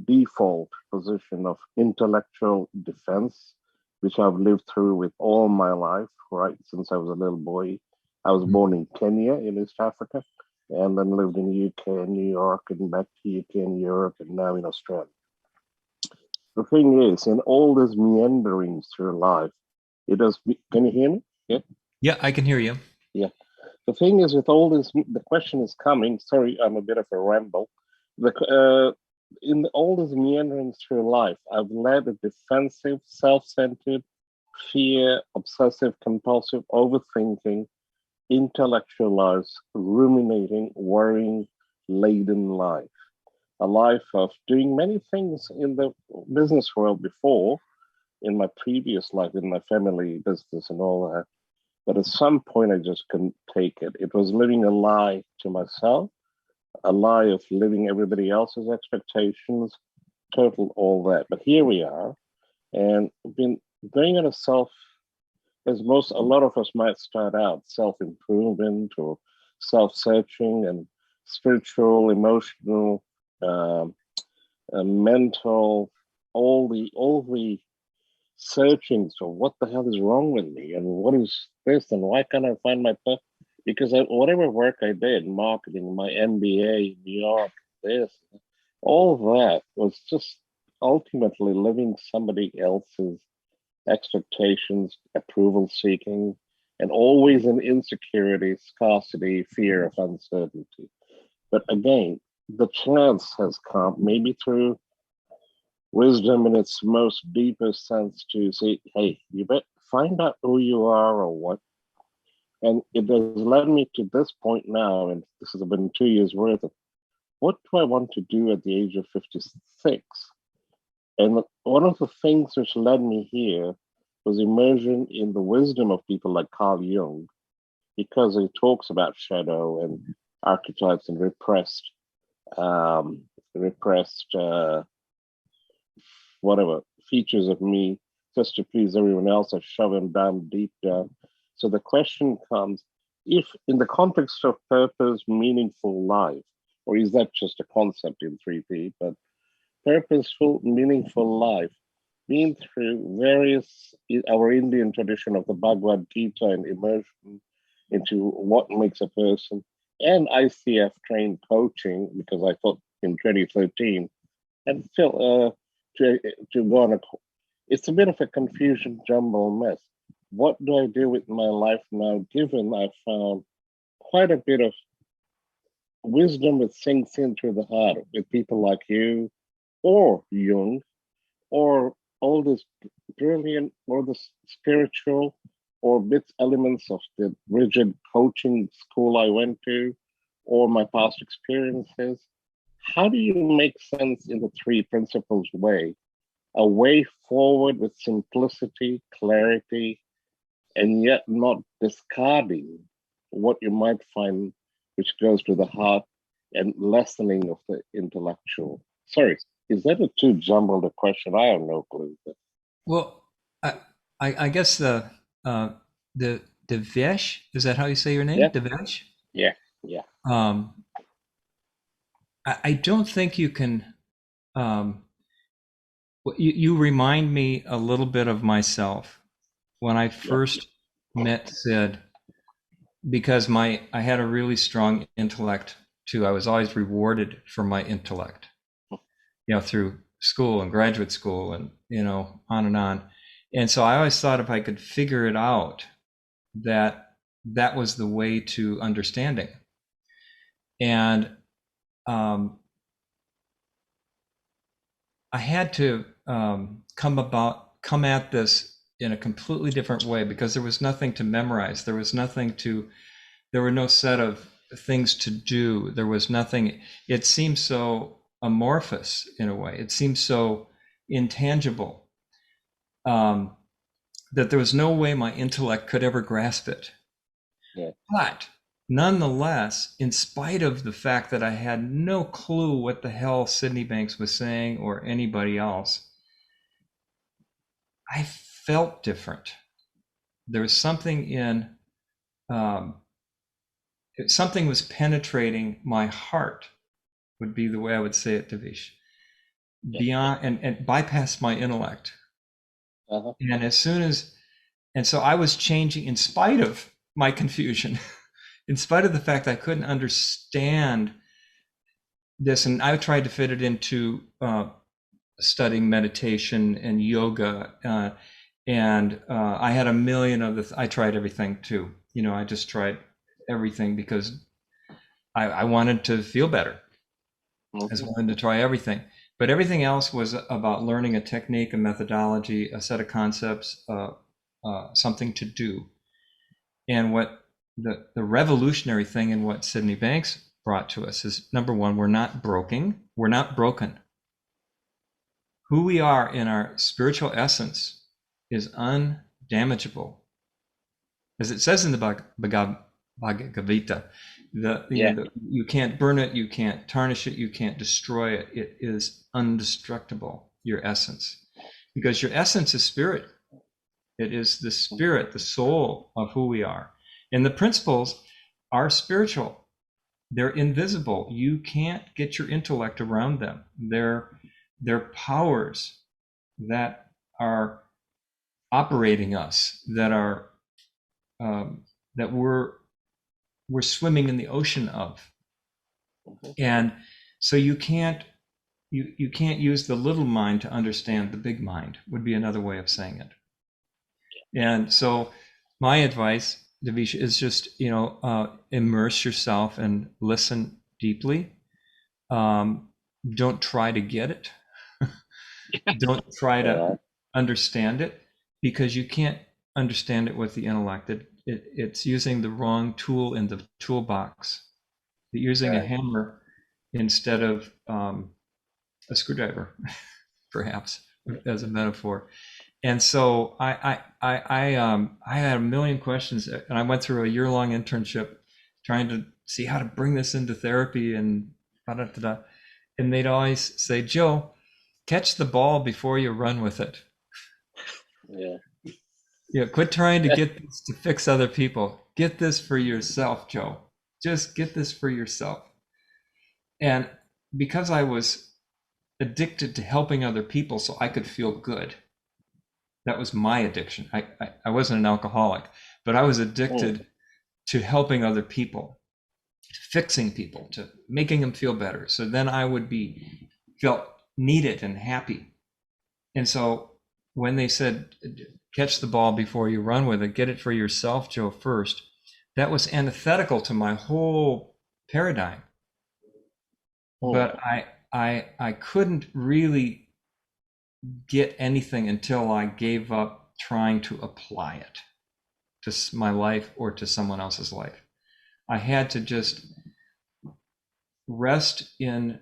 S4: default position of intellectual defense, which I've lived through with all my life, right since I was a little boy. I was born in Kenya in East Africa and then lived in UK and New York and back to UK and Europe and now in Australia. The thing is, in all these meanderings through life, it does. Can you hear me? Yeah.
S3: Yeah, I can hear you.
S4: Yeah. The thing is, with all this, the question is coming. Sorry, I'm a bit of a ramble. In all these meanderings through life, I've led a defensive, self-centered, fear, obsessive, compulsive, overthinking, intellectualized, ruminating, worrying, laden life. A life of doing many things in the business world before, in my previous life, in my family business and all that. But at some point, I just couldn't take it. It was living a lie to myself, a lie of living everybody else's expectations, total all that. But here we are, and been going on a self, as a lot of us might start out, self improvement or self searching and spiritual, emotional, um, mental, all the searching. So what the hell is wrong with me, and what is this, and why can't I find my purpose? Because whatever work I did, marketing, my MBA, New York, this, all that was just ultimately living somebody else's expectations, approval seeking, and always in insecurity, scarcity, fear of uncertainty. But again, the chance has come, maybe through wisdom in its most deepest sense, to say, hey, you better find out who you are or what. And it has led me to this point now, and this has been 2 years worth of what do I want to do at the age of 56? And one of the things which led me here was immersion in the wisdom of people like Carl Jung, because he talks about shadow and archetypes and um, repressed whatever features of me just to please everyone else. I shove them down deep down. So the question comes, if in the context of purpose, meaningful life, or is that just a concept in 3P, but purposeful, meaningful life, been through various, our Indian tradition of the Bhagavad Gita and immersion into what makes a person, and ICF trained coaching, because I thought in 2013, and still to go on a, it's a bit of a confusion, jumble mess. What do I do with my life now, given I found quite a bit of wisdom that sinks in through the heart with people like you or Jung or all this brilliant or the spiritual or bits elements of the rigid coaching school I went to or my past experiences. How do you make sense in the three principles way? A way forward with simplicity, clarity, and yet not discarding what you might find which goes to the heart and lessening of the intellectual. Sorry, is that a too jumbled a question? I have no clue.
S3: Well, I guess uh, the Devesh. Is that how you say your name?
S4: Yeah.
S3: Devesh?
S4: Yeah. Yeah.
S3: I don't think you can. You remind me a little bit of myself when I first met Sid, because I had a really strong intellect too. I was always rewarded for my intellect, through school and graduate school and, on and on. And so I always thought if I could figure it out, that was the way to understanding. And I had to come at this in a completely different way, because there was nothing to memorize. There were no set of things to do. There was nothing. It seemed so amorphous in a way. It seemed so intangible, that there was no way my intellect could ever grasp it.
S4: Yeah.
S3: But nonetheless, in spite of the fact that I had no clue what the hell Sydney Banks was saying or anybody else, I felt different. There was something something was penetrating my heart, would be the way I would say it, Devesh, beyond and bypassed my intellect. And so I was changing in spite of my confusion, in spite of the fact that I couldn't understand this. And I tried to fit it into studying meditation and yoga. And I had a million of I tried everything too. I just tried everything because I wanted to feel better. I just wanted to try everything. But everything else was about learning a technique, a methodology, a set of concepts, something to do. And what the revolutionary thing in what Sydney Banks brought to us is, number one, we're not broken. We're not broken. Who we are in our spiritual essence is undamageable. As it says in the Bhagavad Gita, you can't burn it, you can't tarnish it, you can't destroy it. It is indestructible, your essence. Because your essence is spirit. It is the spirit, the soul of who we are. And the principles are spiritual. They're invisible. You can't get your intellect around them. They're powers that are operating us, that are that we're swimming in the ocean of. And so you can't use the little mind to understand the big mind, would be another way of saying it. And so my advice, Devesh, is just, immerse yourself and listen deeply. Don't try to get it. Don't try to understand it, because you can't understand it with the intellect. It's using the wrong tool in the toolbox. You're using a hammer instead of a screwdriver, perhaps, as a metaphor. And so I had a million questions, and I went through a year-long internship trying to see how to bring this into therapy, and and they'd always say, Joe, catch the ball before you run with it. Quit trying to get this to fix other people. Get this for yourself, Joe. Just get this for yourself. And because I was addicted to helping other people so I could feel good, that was my addiction. I wasn't an alcoholic, but I was addicted to helping other people, to fixing people, to making them feel better. So then I would felt needed and happy. And so when they said, catch the ball before you run with it, get it for yourself, Joe, first, that was antithetical to my whole paradigm. But I couldn't really get anything until I gave up trying to apply it to my life or to someone else's life. I had to just rest in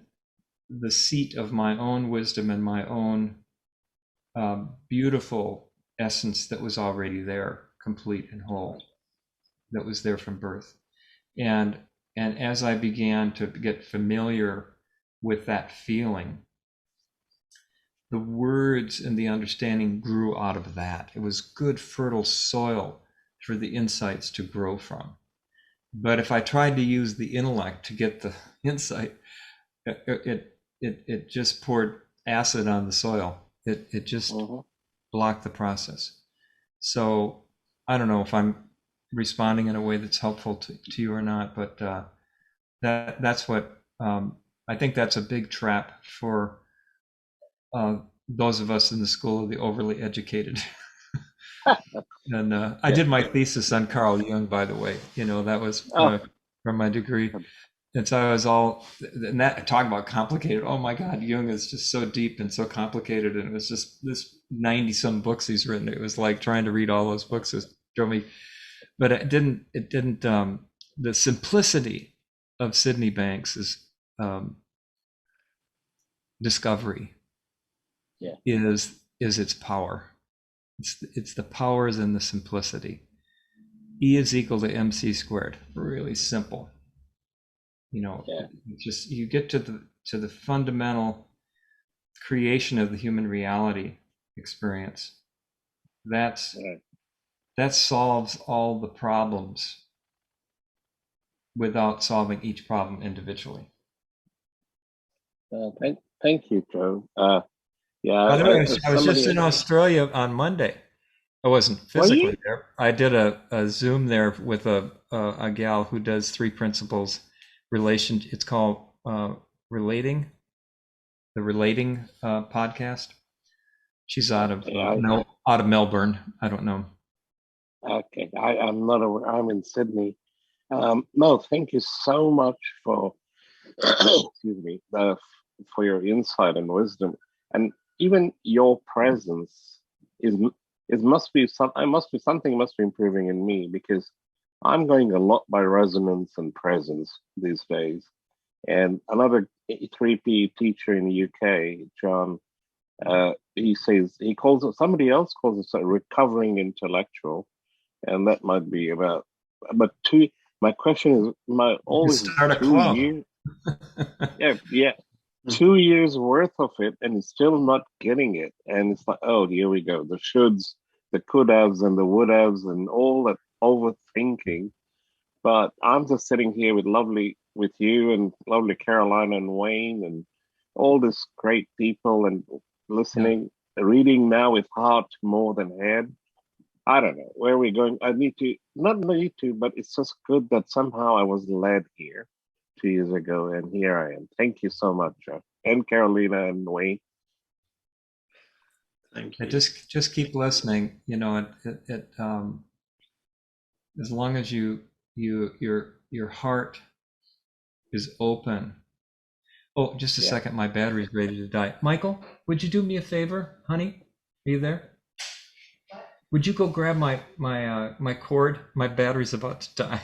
S3: the seat of my own wisdom and my own beautiful essence that was already there, complete and whole, that was there from birth. And as I began to get familiar with that feeling, the words and the understanding grew out of that. It was good, fertile soil for the insights to grow from. But if I tried to use the intellect to get the insight, it just poured acid on the soil. It just blocked the process. So I don't know if I'm responding in a way that's helpful to you or not, but that's what I think that's a big trap for those of us in the school of the overly educated. And I did my thesis on Carl Jung, by the way. That was from my degree. And so I was and that talking about complicated. Oh my God, Jung is just so deep and so complicated. And it was just this 90-some books he's written. It was like trying to read all those books. It drove me, but it didn't. The simplicity of Sydney Banks's discovery is its power. It's the powers in the simplicity. E is equal to mc squared. Really simple. Just you get to the fundamental creation of the human reality experience. That solves all the problems without solving each problem individually.
S4: Thank you, Joe.
S3: By the way, I was just in Australia on Monday. I wasn't physically there. I did a Zoom there with a gal who does 3 principles relation. It's called Relating, the Relating podcast. She's out of Melbourne. I don't know.
S4: Okay, I'm not aware. I'm in Sydney. No, thank you so much for excuse me for your insight and wisdom, and even your presence must be improving in me, because I'm going a lot by resonance and presence these days. And another 3P teacher in the UK, John, somebody else calls it a recovering intellectual, and that might be about. But my question is, always
S3: start a
S4: 2
S3: club.
S4: years. yeah. 2 years worth of it, and it's still not getting it. And it's like, oh, here we go. The shoulds, the could haves, and the would haves, and all that overthinking. But I'm just sitting here with you and lovely Carolina and Wayne and all these great people, and listening, reading now with heart more than head. I don't know where we're going. Not need to, but it's just good that somehow I was led here 2 years ago, and here I am. Thank you so much, Joe, and Carolina and Wayne.
S5: Thank you.
S3: Just keep listening. As long as your heart is open. Oh, just a second. My battery's ready to die. Michael, would you do me a favor, honey? Are you there? Would you go grab my cord? My battery's about to die.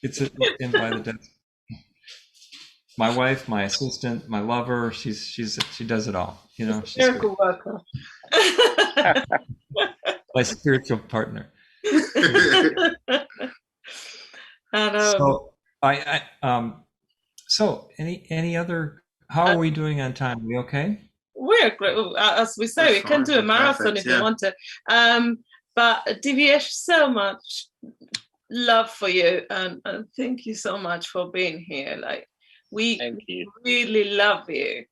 S3: It's in by the desk. My wife, my assistant, my lover, she does it all. She's
S1: miracle worker.
S3: My spiritual partner. So any other? How are we doing on time? Are we okay?
S1: We're great. As we say, we can do a marathon if you want to. But Divyesh, so much love for you, and thank you so much for being here. Like, we really love you.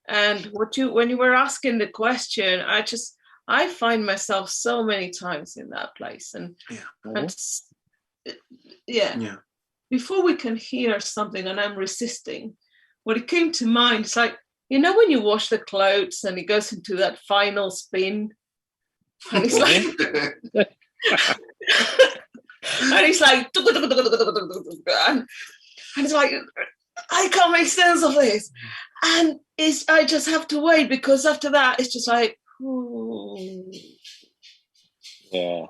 S1: And when you were asking the question, I find myself so many times in that place, and before we can hear something, and I'm resisting, what it came to mind, it's like, when you wash the clothes and it goes into that final spin, and it's like, and it's like, and it's like, I can't make sense of this, and I just have to wait, because after that it's just like, ooh.
S4: Yeah,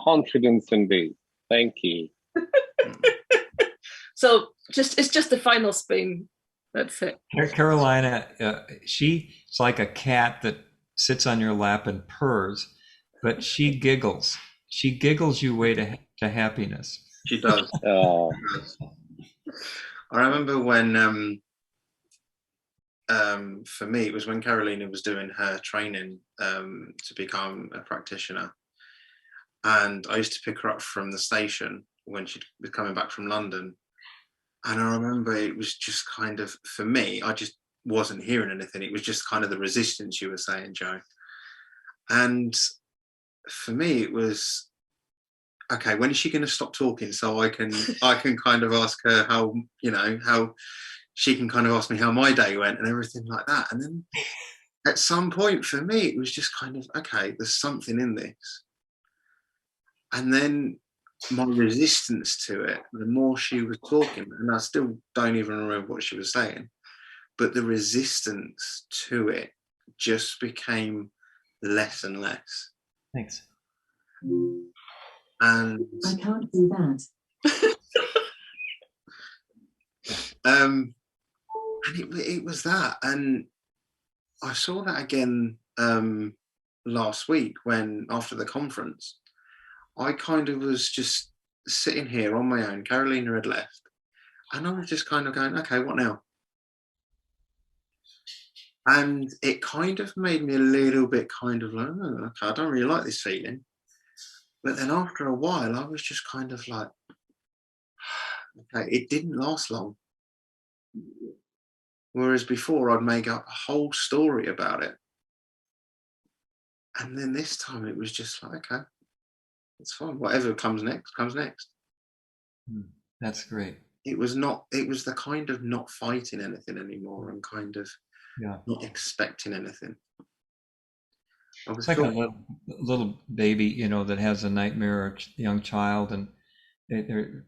S4: confidence indeed. Thank you.
S1: So it's just the final spin. That's it.
S3: Carolina, she's like a cat that sits on your lap and purrs, but she giggles. She giggles you way to happiness.
S5: She does.
S4: Oh.
S5: She does. I remember when, for me, it was when Carolina was doing her training to become a practitioner. and I used to pick her up from the station when she was coming back from London. And I remember it was just kind of, for me, I just wasn't hearing anything. It was just kind of the resistance you were saying, Joe. And for me, it was, okay, when is she going to stop talking so I can kind of ask her how, you know, how she can kind of ask me how my day went and everything like that. And then at some point for me, it was just kind of, okay, there's something in this. And then my resistance to it, the more she was talking, and I still don't even remember what she was saying, but the resistance to it just became less and less.
S3: Thanks.
S5: And
S6: I can't do that.
S5: and it was that. And I saw that again last week when, after the conference, I kind of was just sitting here on my own. Carolina had left. And I was just kind of going, okay, what now? And it kind of made me a little bit kind of like, oh, okay, I don't really like this feeling. But then after a while, I was just kind of like, okay, it didn't last long. Whereas before, I'd make up a whole story about it. And then this time it was just like, okay, it's fine. Whatever comes next, comes next.
S3: That's great.
S5: It was the kind of not fighting anything anymore and kind of not expecting anything.
S3: It's like a little baby, you know, that has a nightmare, or a young child, and it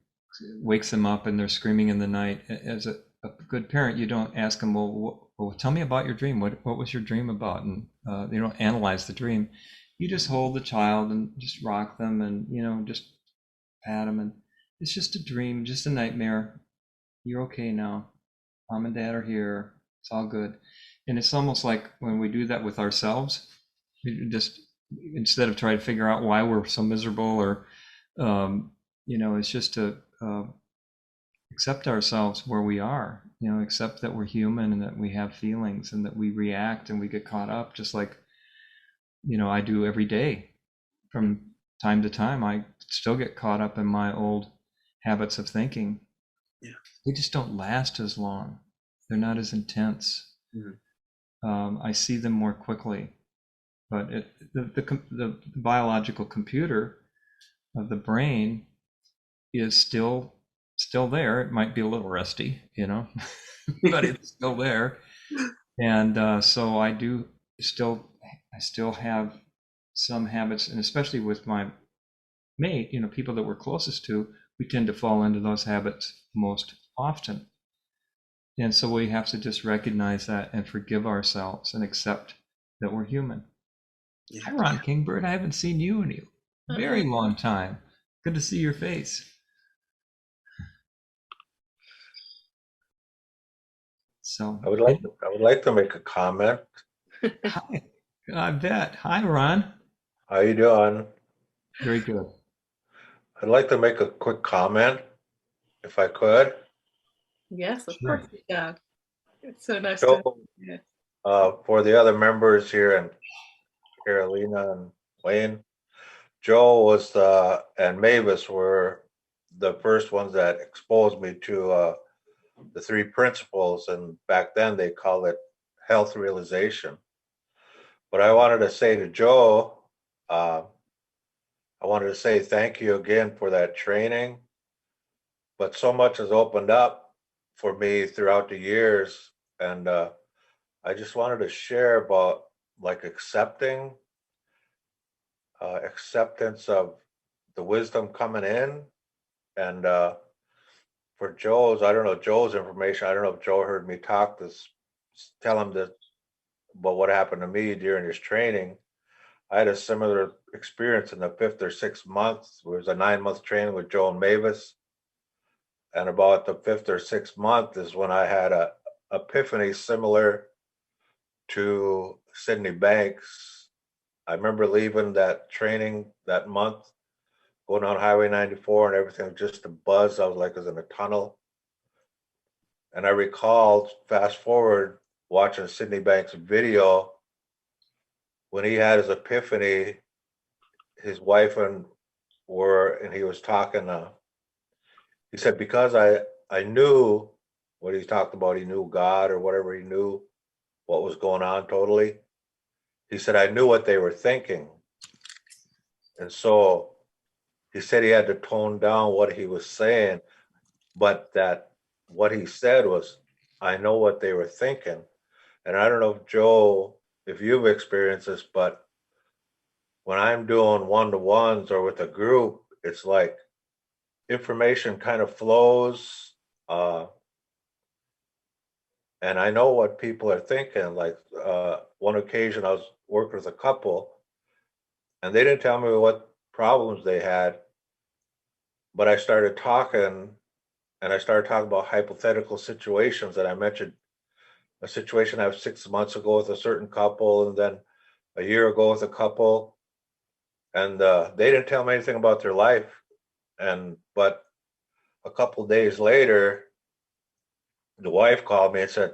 S3: wakes them up and they're screaming in the night. As a good parent, you don't ask them, well, tell me about your dream. What was your dream about? And you don't analyze the dream. You just hold the child and just rock them and, you know, just pat them. And it's just a dream, just a nightmare. You're okay now. Mom and Dad are here. It's all good. And it's almost like when we do that with ourselves, we just, instead of trying to figure out why we're so miserable, or, you know, it's just to accept ourselves where we are, you know, accept that we're human and that we have feelings and that we react and we get caught up, just like, you know, I do every day. From time to time, I still get caught up in my old habits of thinking.
S5: Yeah.
S3: They just don't last as long. They're not as intense. Mm-hmm. I see them more quickly. But the biological computer of the brain is still there. It might be a little rusty, you know, but it's still there. And so I still have some habits, and especially with my mate, you know, people that we're closest to, we tend to fall into those habits most often. And so we have to just recognize that and forgive ourselves and accept that we're human. Yeah. Hi, Ron Kingbird. I haven't seen you in a very long time. Good to see your face. So
S7: I would like to make a comment.
S3: Hi, I bet. Hi, Ron.
S7: How you doing?
S3: Very good.
S7: I'd like to make a quick comment, if I could.
S1: Yes, of course you can. It's so nice to hear.
S7: For the other members here, and Carolina and Wayne, Joe was and Mavis were the first ones that exposed me to the three principles, and back then they called it health realization. But I wanted to say to Joe, I wanted to say thank you again for that training. But so much has opened up for me throughout the years, and I just wanted to share about like acceptance of the wisdom coming in. And for Joe's, I don't know Joe's information. I don't know if Joe heard me talk this, tell him that about what happened to me during his training. I had a similar experience in the 5th or 6th month. It was a 9-month training with Joe and Mavis. And about the 5th or 6th month is when I had a epiphany similar to Sydney Banks. I remember leaving that training that month, going on Highway 94 and everything, just a buzz. I was like I was in a tunnel. And I recalled, fast forward, watching Sydney Banks' video when he had his epiphany. His wife and were, and he was talking, he said, because I knew what he talked about, he knew God or whatever, he knew what was going on totally. He said, I knew what they were thinking. And so he said he had to tone down what he was saying, but that what he said was, I know what they were thinking. And I don't know if Joe, if you've experienced this, but when I'm doing one-to-ones or with a group, it's like information kind of flows. And I know what people are thinking. Like one occasion I was working with a couple and they didn't tell me what problems they had, but I started talking and I started talking about hypothetical situations. And I mentioned a situation I have 6 months ago with a certain couple, and then a year ago with a couple, and they didn't tell me anything about their life. But a couple of days later, the wife called me and said,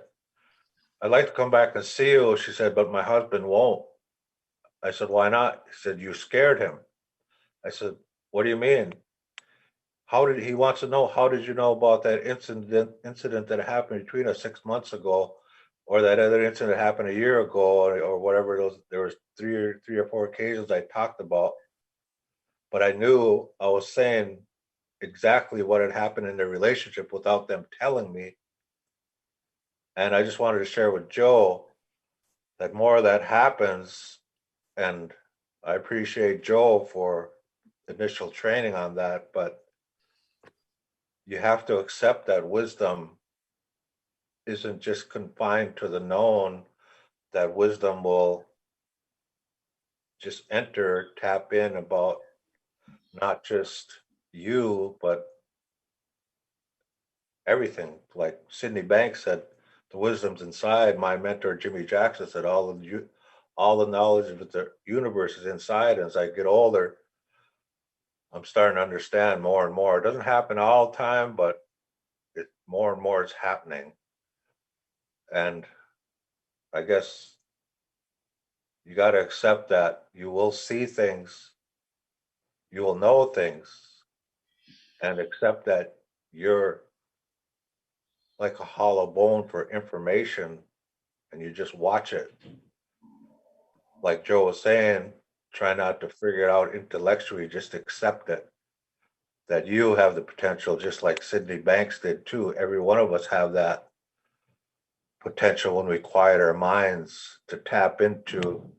S7: I'd like to come back and see you. She said, but my husband won't. I said, why not? He said, you scared him. I said, what do you mean? He wants to know, how did you know about that incident that happened between us 6 months ago, or that other incident that happened a year ago, or whatever it was? There was three or four occasions I talked about, but I knew I was saying exactly what had happened in their relationship without them telling me. And I just wanted to share with Joe that more of that happens. And I appreciate Joe for initial training on that, but you have to accept that wisdom isn't just confined to the known, that wisdom will just enter, tap in about not just you, but everything. Like Sydney Banks said, the wisdom's inside. My mentor, Jimmy Jackson, said all the knowledge of the universe is inside. And as I get older, I'm starting to understand more and more. It doesn't happen all the time, but more and more is happening. And I guess you got to accept that you will see things, you will know things, and accept that you're like a hollow bone for information and you just watch it. Like Joe was saying, try not to figure it out intellectually, just accept it. That you have the potential, just like Sydney Banks did too. Every one of us have that potential when we quiet our minds to tap into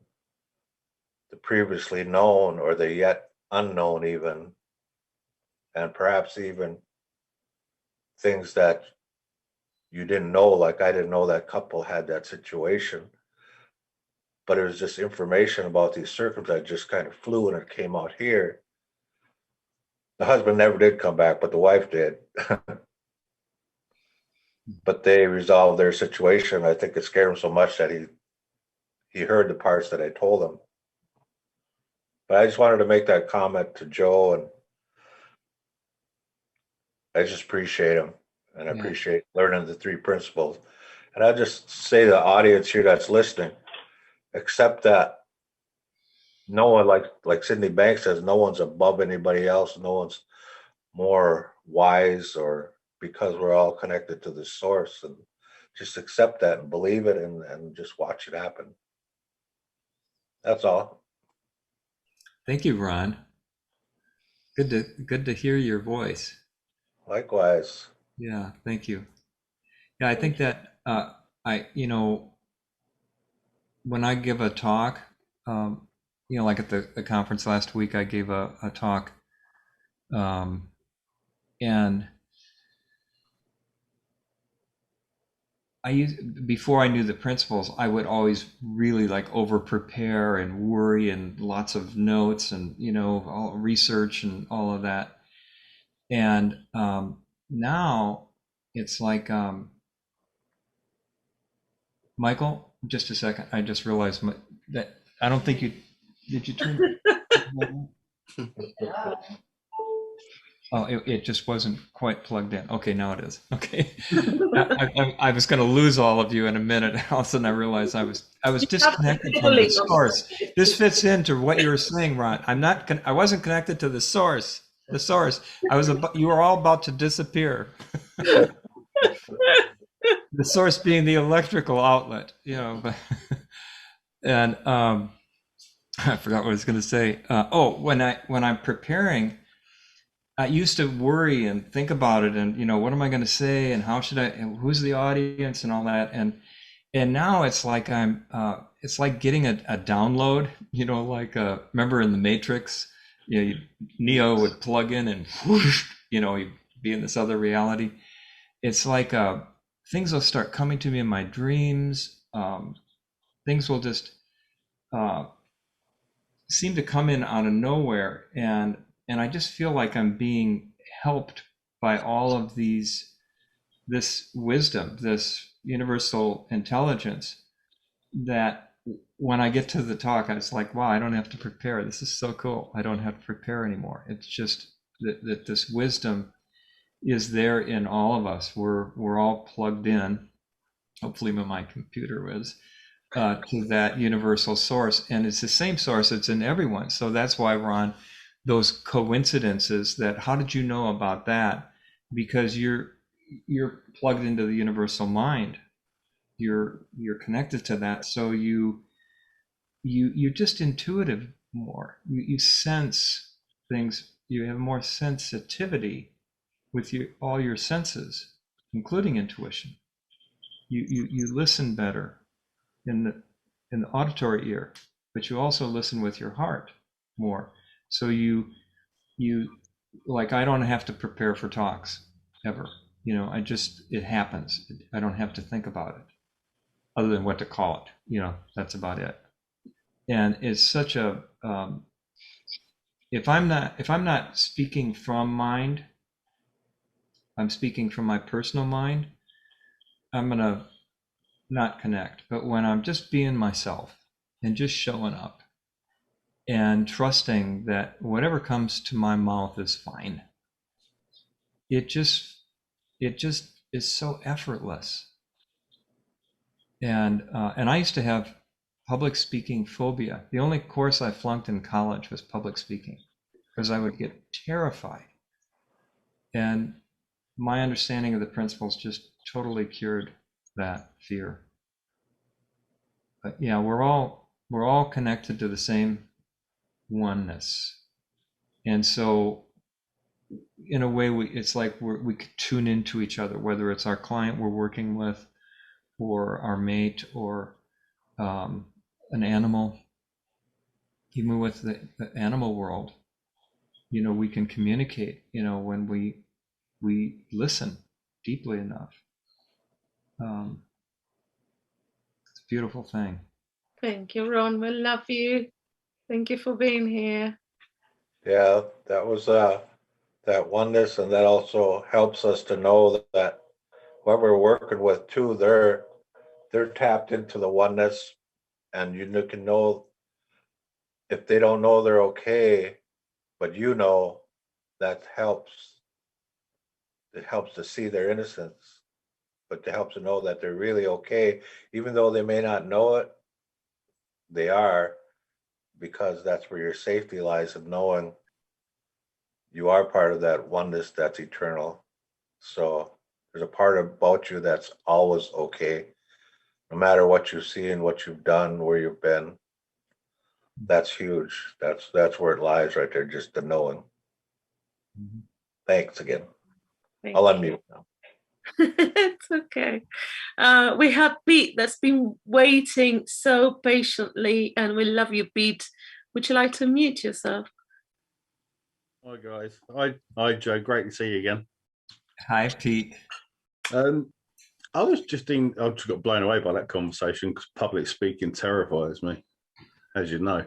S7: the previously known or the yet unknown even, and perhaps even things that you didn't know, like I didn't know that couple had that situation, but it was just information about these circumstances just kind of flew and it came out here. The husband never did come back, but the wife did. But they resolved their situation. I think it scared him so much that he heard the parts that I told him. But I just wanted to make that comment to Joe, and I just appreciate him, and I appreciate learning the three principles. And I just say to the audience here that's listening, accept that no one, like Sydney Banks says, no one's above anybody else. No one's more wise, or because we're all connected to the source, and just accept that and believe it, and just watch it happen. That's all.
S3: Thank you, Ron. Good to hear your voice.
S7: Likewise.
S3: Yeah, thank you. Yeah, I think that when I give a talk, like at the conference last week, I gave a talk, and before I knew the principles, I would always really like over prepare and worry and lots of notes and all research and all of that. And now it's like, Michael, just a second. I just realized that I don't think did you turn? Oh, it just wasn't quite plugged in. Okay, now it is. Okay. I was going to lose all of you in a minute. All of a sudden I realized I was disconnected from the source. This fits into what you were saying, Ron. I wasn't connected to the source. The source. You were all about to disappear. The source being the electrical outlet, and I forgot what I was going to say. When I'm preparing, I used to worry and think about it, and what am I going to say, and how should I, and who's the audience, and all that, and now it's like it's like getting a download, remember in the Matrix, Neo would plug in and whoosh, he'd be in this other reality. It's like things will start coming to me in my dreams. Things will just seem to come in out of nowhere, and I just feel like I'm being helped by all of this wisdom, this universal intelligence, that when I get to the talk, I was like, wow, I don't have to prepare. This is so cool. I don't have to prepare anymore. It's just that this wisdom is there in all of us. We're all plugged in, hopefully when my computer was, to that universal source. And it's the same source that's in everyone. So that's why, Ron, those coincidences, that how did you know about that? Because you're plugged into the universal mind. You're connected to that. So you're just intuitive more. You sense things. You have more sensitivity with all your senses, including intuition. You listen better in the auditory ear, but you also listen with your heart more. So you like, I don't have to prepare for talks ever. It happens. I don't have to think about it, other than what to call it. That's about it. And it's such a if I'm not speaking from mind, I'm speaking from my personal mind, I'm gonna not connect. But when I'm just being myself and just showing up and trusting that whatever comes to my mouth is fine, it just is so effortless. And I used to have public speaking phobia. The only course I flunked in college was public speaking, because I would get terrified. And my understanding of the principles just totally cured that fear. But yeah, we're all connected to the same oneness. And so in a way, it's like we could tune into each other, whether it's our client we're working with, or our mate, or an animal. Even with the animal world, we can communicate, when we listen deeply enough. It's a beautiful thing.
S1: Thank you, Ron. We love you. Thank you for being here.
S7: Yeah, that was that oneness, and that also helps us to know that what we're working with too, they're tapped into the oneness, and you can know if they don't know they're okay, but that helps. It helps to see their innocence, but it helps to know that they're really okay, even though they may not know it. They are, because that's where your safety lies, of knowing you are part of that oneness that's eternal. So there's a part about you that's always okay, no matter what you see and what you've done, where you've been. That's huge. That's where it lies right there, just the knowing.
S3: Mm-hmm.
S7: Thanks again.
S1: I'll
S7: unmute now.
S1: It's okay. We have Pete that's been waiting so patiently, and we love you, Pete. Would you like to mute yourself?
S6: Hi guys. Hi Joe. Great to see you again.
S3: Hi Pete.
S6: I just got blown away by that conversation, because public speaking terrifies me, as you know.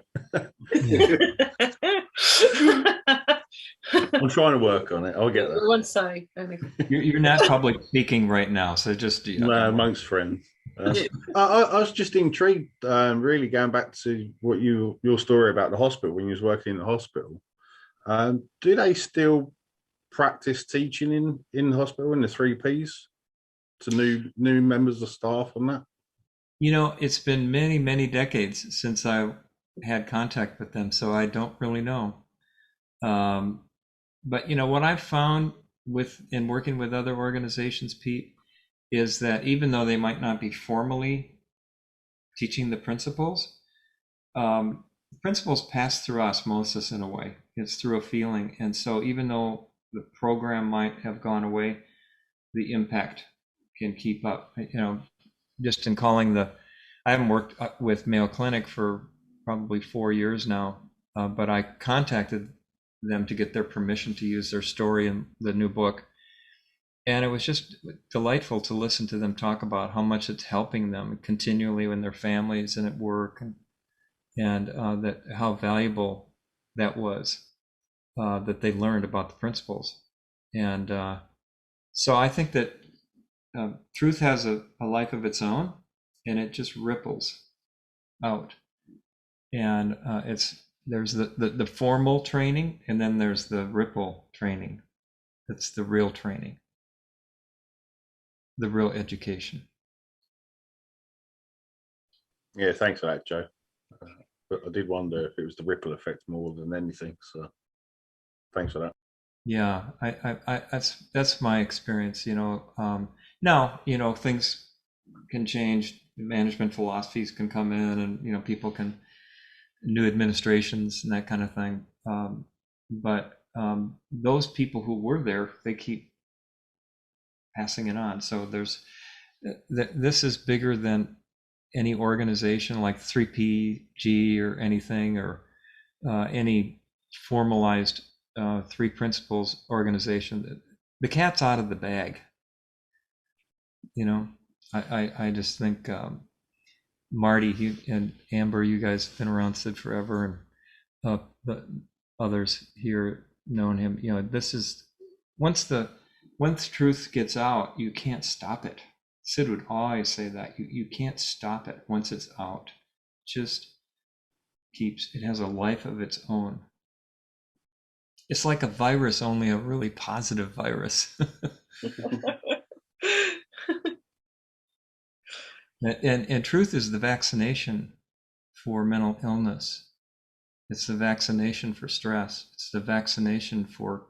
S6: I'm trying to work on it. I'll get there.
S1: One side.
S6: You're
S3: not public speaking right now, so just
S6: amongst friends. I was just intrigued, really going back to what your story about the hospital, when you was working in the hospital. Do they still practice teaching in the hospital in the 3Ps to new members of staff on that?
S3: You know, it's been many, many decades since I had contact with them, so I don't really know. But you know, what I've found in working with other organizations, Pete, is that even though they might not be formally teaching the principles pass through osmosis in a way. It's through a feeling. And so even though the program might have gone away, the impact can keep up. You know, just in calling I haven't worked with Mayo Clinic for probably 4 years now, but I contacted them to get their permission to use their story in the new book. And it was just delightful to listen to them talk about how much it's helping them continually in their families and at work, and that how valuable that was, that they learned about the principles. And so I think that truth has a life of its own, and it just ripples out. And there's the formal training, and then there's the ripple training. That's the real training, the real education.
S6: Yeah, thanks for that, Joe. But I did wonder if it was the ripple effect more than anything. So thanks for that.
S3: Yeah, I that's my experience. You know, now you know things can change. Management philosophies can come in, and you know people can new administrations and that kind of thing. But those people who were there, they keep passing it on. So this is bigger than any organization like 3PG or anything, or any formalized 3 principles organization. The cat's out of the bag. You know, I just think Marty and Amber, you guys have been around Sid forever, and the others here known him. You know, this is once truth gets out, you can't stop it. Sid would always say that you can't stop it once it's out. Just it has a life of its own. It's like a virus, only a really positive virus. And truth is the vaccination for mental illness. It's the vaccination for stress. It's the vaccination for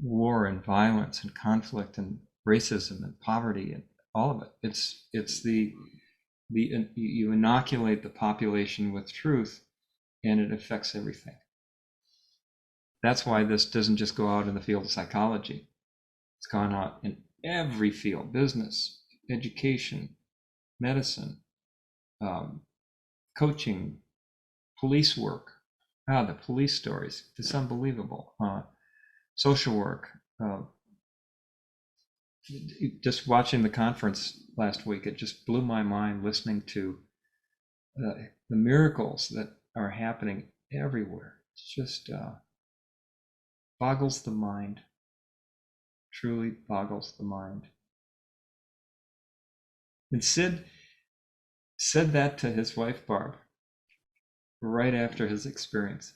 S3: war and violence and conflict and racism and poverty and all of it. It's you inoculate the population with truth, and it affects everything. That's why this doesn't just go out in the field of psychology. It's gone out in every field: business, education, medicine, coaching, police work. The police stories, it's unbelievable. Social work. Just watching the conference last week, it just blew my mind listening to the miracles that are happening everywhere. It's just boggles the mind. Truly boggles the mind. And Sid said that to his wife, Barb, right after his experience.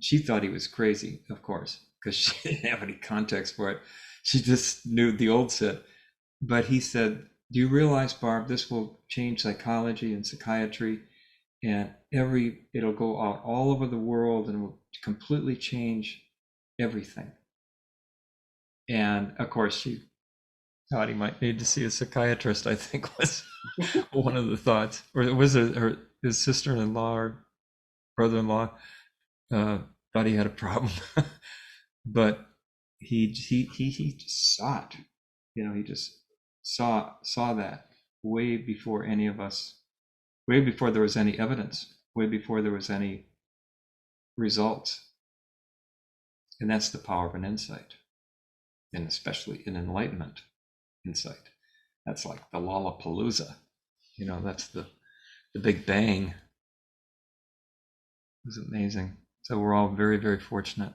S3: She thought he was crazy, of course, because she didn't have any context for it. She just knew the old Sid. But he said, do you realize, Barb, this will change psychology and psychiatry, and it'll go out all over the world and will completely change everything. And of course, she thought he might need to see a psychiatrist, I think was one of the thoughts. Or was it his sister-in-law or brother-in-law thought he had a problem. But he just saw it. You know, he just saw that way before any of us, way before there was any evidence, way before there was any results. And that's the power of an insight, and especially an enlightenment insight. That's like the Lollapalooza. You know, that's the Big Bang. It was amazing. So we're all very, very fortunate.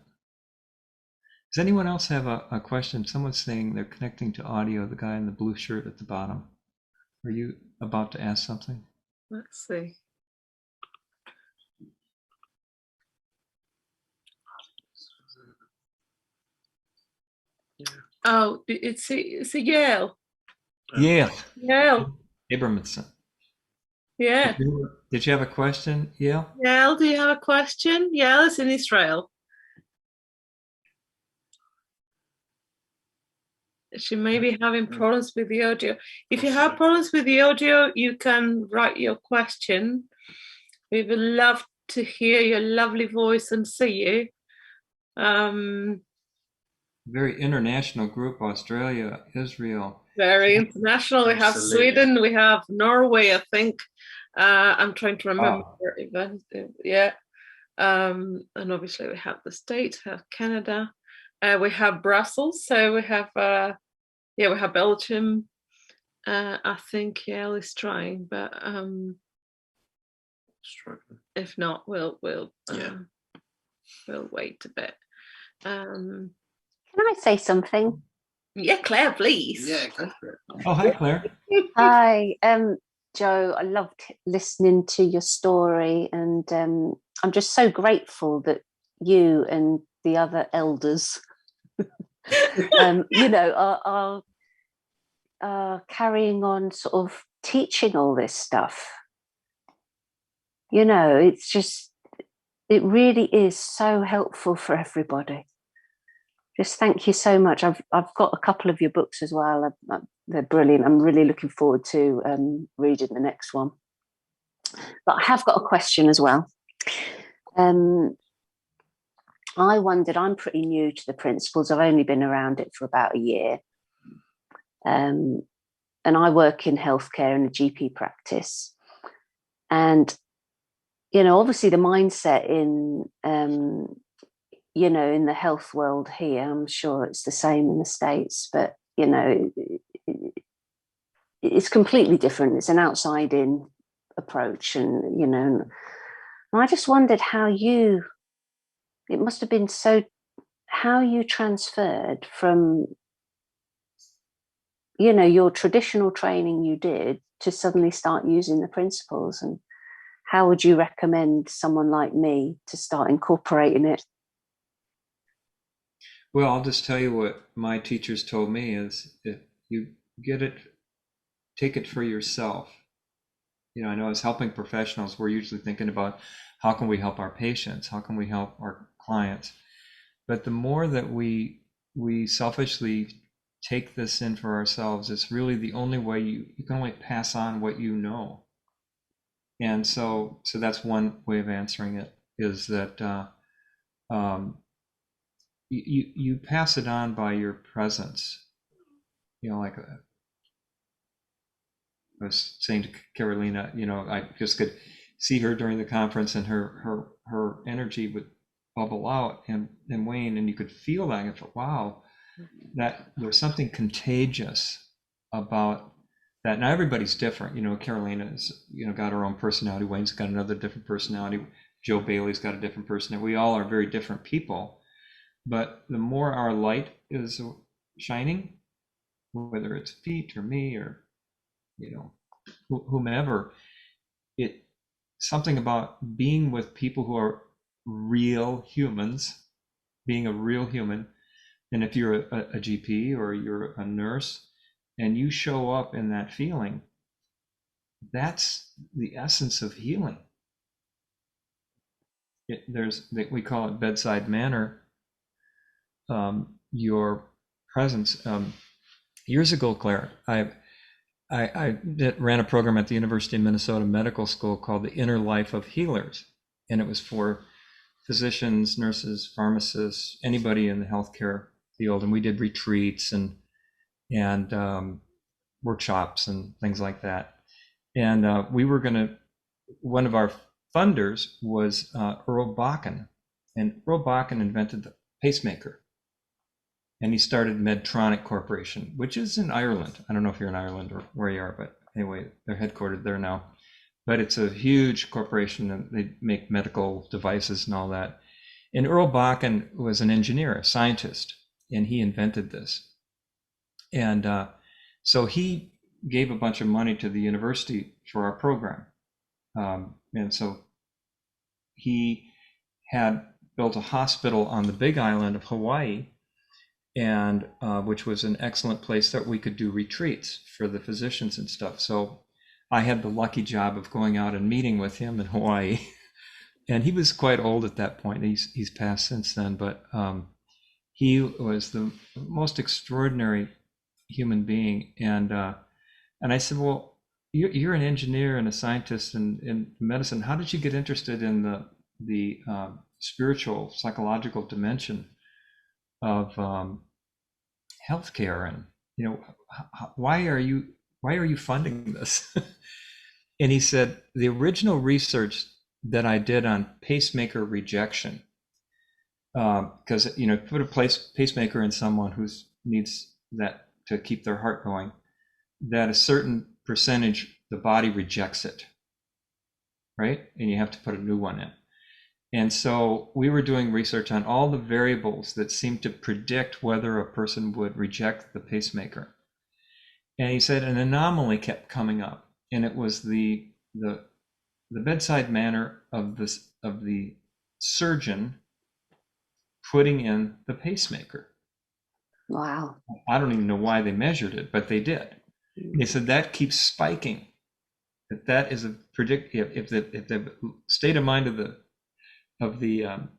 S3: Does anyone else have a question? Someone's saying they're connecting to audio, the guy in the blue shirt at the bottom. Are you about to ask something?
S1: Let's see. Oh, it's a Yale.
S3: Yale.
S1: Yale.
S3: Abramson.
S1: Yeah.
S3: Did you have a question, Yale?
S1: Yale, do you have a question? Yale is in Israel. She may be having problems with the audio. If you have problems with the audio, you can write your question. We would love to hear your lovely voice and see you.
S3: Very international group, Australia, Israel.
S1: Very international. We have Sweden, we have Norway, I think. I'm trying to remember. Yeah. And obviously we have the States, we have Canada, we have Brussels, so we have we have Belgium. I think Yale is trying, but if not, we'll wait a bit.
S8: Can I say something?
S1: Yeah, Claire, please.
S5: Yeah, go for it.
S3: Oh, hi, Claire.
S8: Hi, Joe. I loved listening to your story, and I'm just so grateful that you and the other elders, are carrying on, sort of teaching all this stuff. It's just, it really is so helpful for everybody. Just thank you so much. I've got a couple of your books as well. They're brilliant. I'm really looking forward to reading the next one. But I have got a question as well. I wondered, I'm pretty new to the principles. I've only been around it for about a year. And I work in healthcare in a GP practice. And, obviously the mindset in the health world here, I'm sure it's the same in the States, but, it's completely different. It's an outside-in approach. And I just wondered how you transferred from, your traditional training you did to suddenly start using the principles, and how would you recommend someone like me to start incorporating it?
S3: Well, I'll just tell you what my teachers told me is, if you get it, take it for yourself. I know as helping professionals, we're usually thinking about how can we help our patients? How can we help our clients? But the more that we selfishly take this in for ourselves, it's really the only way you can only pass on what you know. And so that's one way of answering it, is that you pass it on by your presence. Like I was saying to Carolina, I just could see her during the conference, and her energy would bubble out, and Wayne, and you could feel that. I thought, wow, that there's something contagious about that. Now everybody's different. Carolina's got her own personality. Wayne's got another different personality. Joe Bailey's got a different personality. We all are very different people. But the more our light is shining, whether it's Pete or me or whomever, it something about being with people who are real humans, being a real human. And if you're a GP or you're a nurse and you show up in that feeling, that's the essence of healing. We call it bedside manner. Your presence. Years ago, Claire, I ran a program at the University of Minnesota Medical School called The Inner Life of Healers. And it was for physicians, nurses, pharmacists, anybody in the healthcare field. And we did retreats and workshops and things like that. And one of our funders was Earl Bakken. And Earl Bakken invented the pacemaker. And he started Medtronic Corporation, which is in Ireland. I don't know if you're in Ireland or where you are, but anyway, they're headquartered there now. But it's a huge corporation, and they make medical devices and all that. And Earl Bakken was an engineer, a scientist, and he invented this. And so he gave a bunch of money to the university for our program. And so he had built a hospital on the Big Island of Hawaii. and which was an excellent place that we could do retreats for the physicians and stuff. So I had the lucky job of going out and meeting with him in Hawaii. And he was quite old at that point. He's passed since then, but he was the most extraordinary human being. And I said, well, you're an engineer and a scientist in medicine. How did you get interested in the spiritual, psychological dimension of healthcare? And why are you funding this? And he said, the original research that I did on pacemaker rejection, because put a pacemaker in someone who needs that to keep their heart going, that a certain percentage the body rejects it, right? And you have to put a new one in. And so we were doing research on all the variables that seemed to predict whether a person would reject the pacemaker. And he said an anomaly kept coming up, and it was the bedside manner of the surgeon putting in the pacemaker.
S8: Wow.
S3: I don't even know why they measured it, but they did. They said that keeps spiking. That is a if the state of mind of the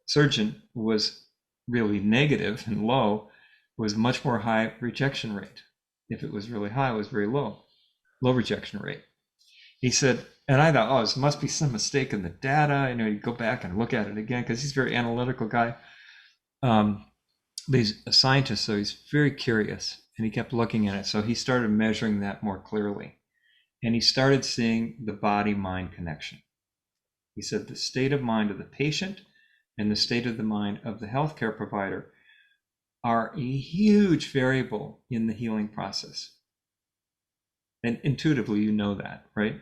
S3: surgeon was really negative and low, was much more high rejection rate. If it was really high, it was very low rejection rate. He said, and I thought, this must be some mistake in the data. You go back and look at it again, because he's a very analytical guy. But he's a scientist, so he's very curious, and he kept looking at it. So he started measuring that more clearly, and he started seeing the body-mind connection. He said the state of mind of the patient and the state of the mind of the healthcare provider are a huge variable in the healing process. And intuitively, you know that, right?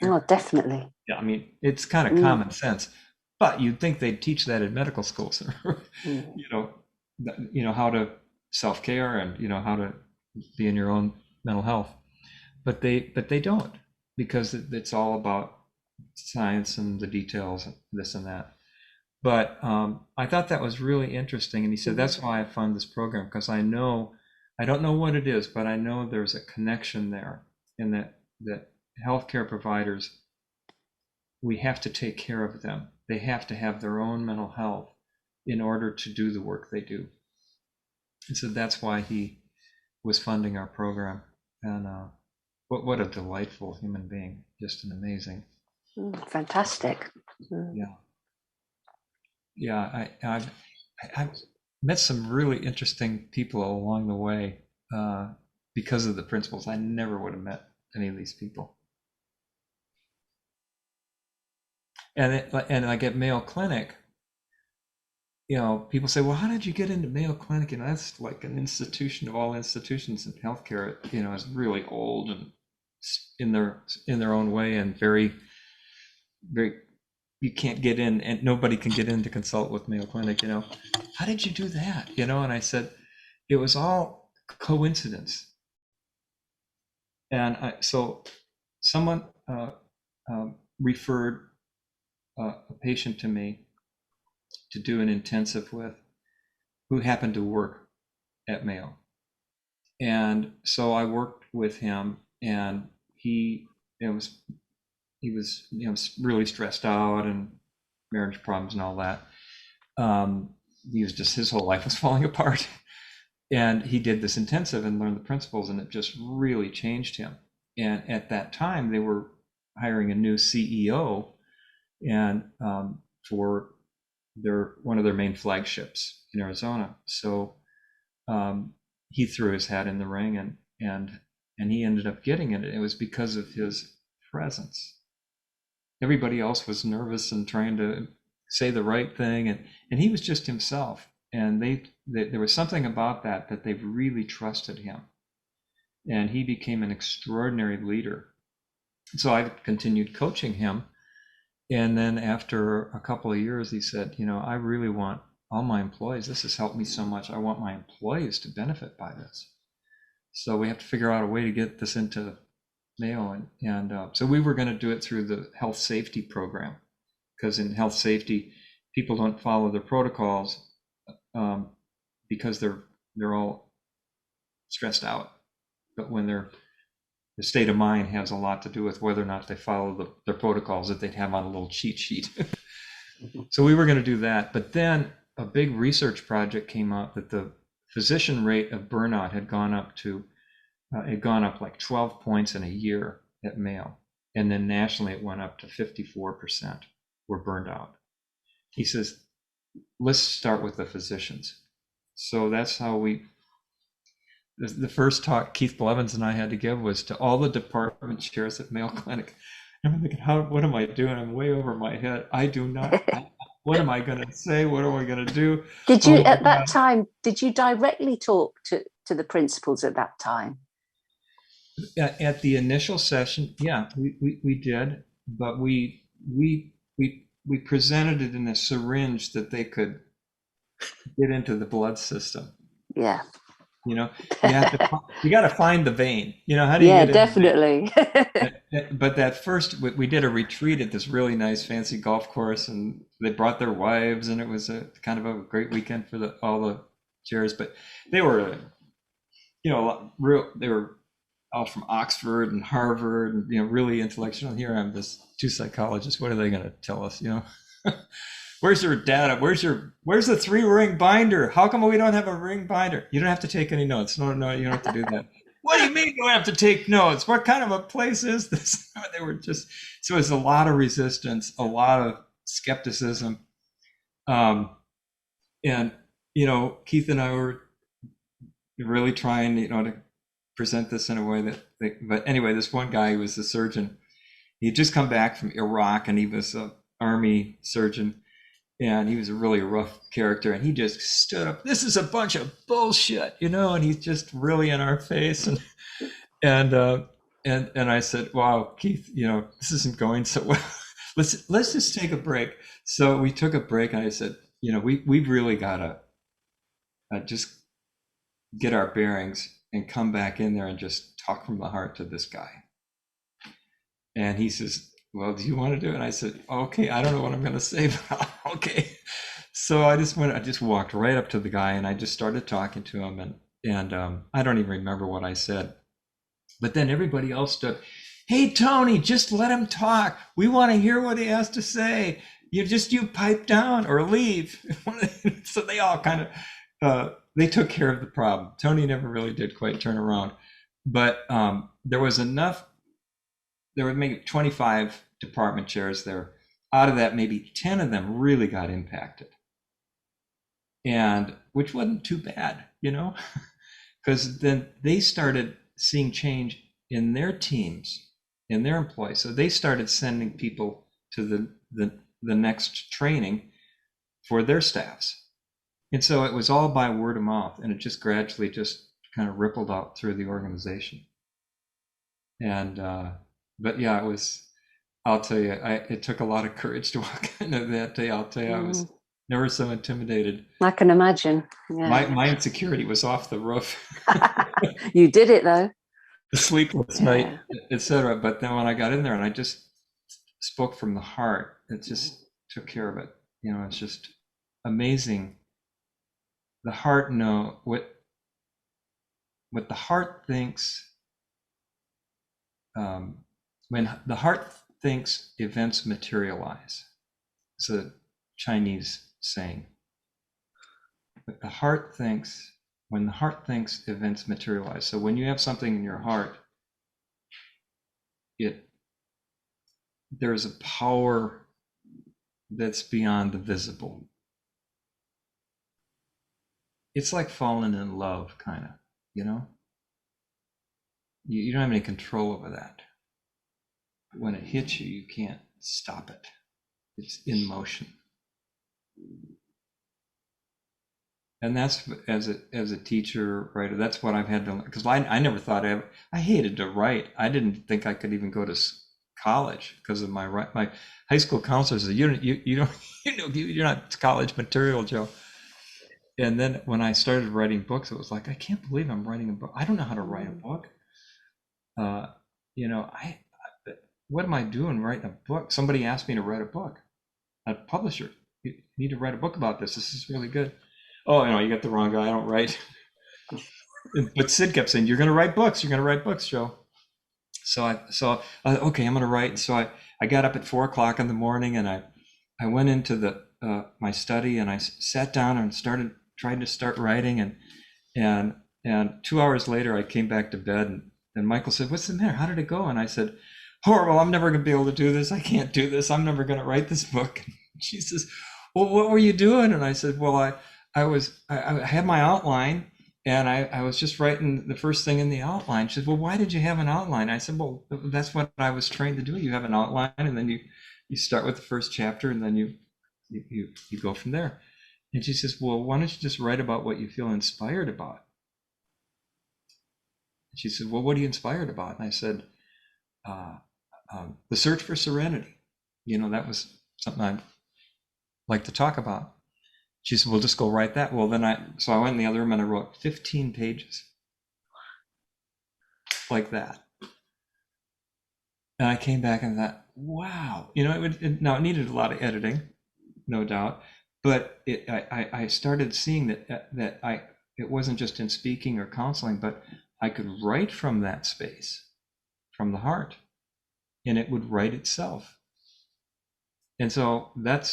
S8: Oh, definitely.
S3: Yeah, I mean, it's kind of common sense, but you'd think they'd teach that in medical schools. How to self-care and how to be in your own mental health, but they don't, because it's all about science and the details, this and that. But I thought that was really interesting, and he said that's why I found this program, because I don't know what it is, but I know there's a connection there. And that healthcare providers, we have to take care of them. They have to have their own mental health in order to do the work they do. And so that's why he was funding our program. And what a delightful human being, just an amazing.
S8: Fantastic.
S3: Yeah. I've met some really interesting people along the way. Because of the principles. I never would have met any of these people. And like at Mayo Clinic, people say, well, how did you get into Mayo Clinic? That's like an institution of all institutions in healthcare. It's really old and in their own way, and very, very, you can't get in, and nobody can get in to consult with Mayo Clinic. How did you do that? And I said, it was all coincidence. And so someone referred a patient to me to do an intensive with, who happened to work at Mayo. And so I worked with him, and he was really stressed out and marriage problems and all that. His whole life was falling apart. And he did this intensive and learned the principles, and it just really changed him. And at that time, they were hiring a new CEO, and for one of their main flagships in Arizona. So he threw his hat in the ring, and he ended up getting it. It was because of his presence. Everybody else was nervous and trying to say the right thing, and he was just himself. And there was something about that they really trusted him, and he became an extraordinary leader. So I continued coaching him, and then after a couple of years, he said, I really want all my employees. This has helped me so much. I want my employees to benefit by this. So we have to figure out a way to get this into Mayo, and so we were going to do it through the health safety program, because in health safety, people don't follow the protocols because they're all stressed out. But when the state of mind has a lot to do with whether or not they follow the protocols that they'd have on a little cheat sheet. So we were going to do that. But then a big research project came out that the physician rate of burnout had gone up like 12 points in a year at Mayo. And then nationally, it went up to 54% were burned out. He says, let's start with the physicians. So that's how the first talk Keith Blevins and I had to give was to all the department chairs at Mayo Clinic. And I'm thinking, what am I doing? I'm way over my head. I do not, what am I going to say? What am I going to do?
S8: Did you, at that time, did you directly talk to the principals at that time?
S3: At the initial session, yeah, we did, but we presented it in a syringe that they could get into the blood system.
S8: Yeah.
S3: You know, you got to find the vein. You know, how do you
S8: get
S3: it?
S8: Definitely.
S3: But that first, we did a retreat at this really nice, fancy golf course, and they brought their wives, and it was a kind of a great weekend for all the chairs. But they were, they were all from Oxford and Harvard, and really intellectual. Here I'm this two psychologists. What are they going to tell us? Where's your data? Where's the 3-ring binder? How come we don't have a ring binder? You don't have to take any notes. No, you don't have to do that. What do you mean you don't have to take notes? What kind of a place is this? They were so it's a lot of resistance, a lot of skepticism. And, Keith and I were really trying, to present this in a way but anyway, this one guy who was a surgeon, he'd just come back from Iraq, and he was an army surgeon. And he was a really rough character, and he just stood up. This is a bunch of bullshit, and he's just really in our face. And I said, "Wow, Keith, this isn't going so well. Let's just take a break." So we took a break, and I said, we've really got to just get our bearings and come back in there and just talk from the heart to this guy. And he says, "Well, do you want to do it?" And I said, "Okay, I don't know what I'm going to say, but okay." So I just walked right up to the guy, and I just started talking to him, and I don't even remember what I said. But then everybody else stood, "Hey, Tony, just let him talk. We want to hear what he has to say. You pipe down or leave." So they all kind of, they took care of the problem. Tony never really did quite turn around, but there was enough. There were maybe 25 department chairs there. Out of that, maybe 10 of them really got impacted. And which wasn't too bad, because then they started seeing change in their teams, in their employees. So they started sending people to the next training for their staffs. And so it was all by word of mouth, and it just gradually just kind of rippled out through the organization. And, but yeah, it was, I'll tell you, it took a lot of courage to walk into that day. I'll tell you, I was never so intimidated.
S8: I can imagine. Yeah.
S3: My insecurity was off the roof.
S8: You did it though.
S3: The sleepless night, etc. But then when I got in there and I just spoke from the heart, it just took care of it. It's just amazing. The heart what the heart thinks. When the heart thinks, events materialize. It's a Chinese saying. But the heart thinks, when the heart thinks, events materialize. So when you have something in your heart, there's a power that's beyond the visible. It's like falling in love, kind of, you don't have any control over that. When it hits you, you can't stop it. It's in motion. And that's, as a teacher, writer, that's what I've had to learn. Because I never thought I hated to write. I didn't think I could even go to college because of my high school counselor said, you're not college material, Joe. And then when I started writing books, it was like, I can't believe I'm writing a book. I don't know how to write a book. What am I doing writing a book? Somebody asked me to write a book. A publisher, you need to write a book about this. This is really good. oh, you got the wrong guy. I don't write. But Sid kept saying, you're going to write books. You're going to write books, Joe. So okay, I'm going to write. So I got up at 4:00 in the morning, and I went into my study, and I sat down and tried to start writing. And 2 hours later, I came back to bed, and Michael said, what's the matter? How did it go? And I said, horrible. I'm never going to be able to do this. I can't do this. I'm never going to write this book. She says, well, what were you doing? And I said, well, I had my outline, and I was just writing the first thing in the outline. She said, well, why did you have an outline? I said, well, that's what I was trained to do. You have an outline, and then you start with the first chapter, and then you go from there. And she says, well, why don't you just write about what you feel inspired about? And she said, well, what are you inspired about? And I said, the search for serenity. That was something I'd like to talk about. She said, well, just go write that. Well, so I went in the other room and I wrote 15 pages like that. And I came back and thought, wow, it needed a lot of editing, no doubt. But I started seeing that it wasn't just in speaking or counseling, but I could write from that space, from the heart, and it would write itself. And so that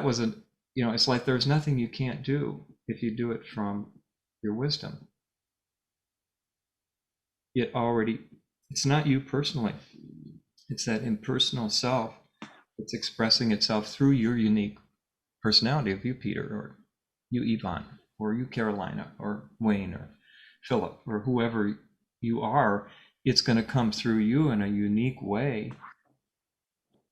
S3: was it's like there's nothing you can't do if you do it from your wisdom. It's not you personally. It's that impersonal self that's expressing itself through your unique personality of you, Peter, or you, Yvonne, or you, Carolina, or Wayne, or Philip, or whoever you are. It's going to come through you in a unique way,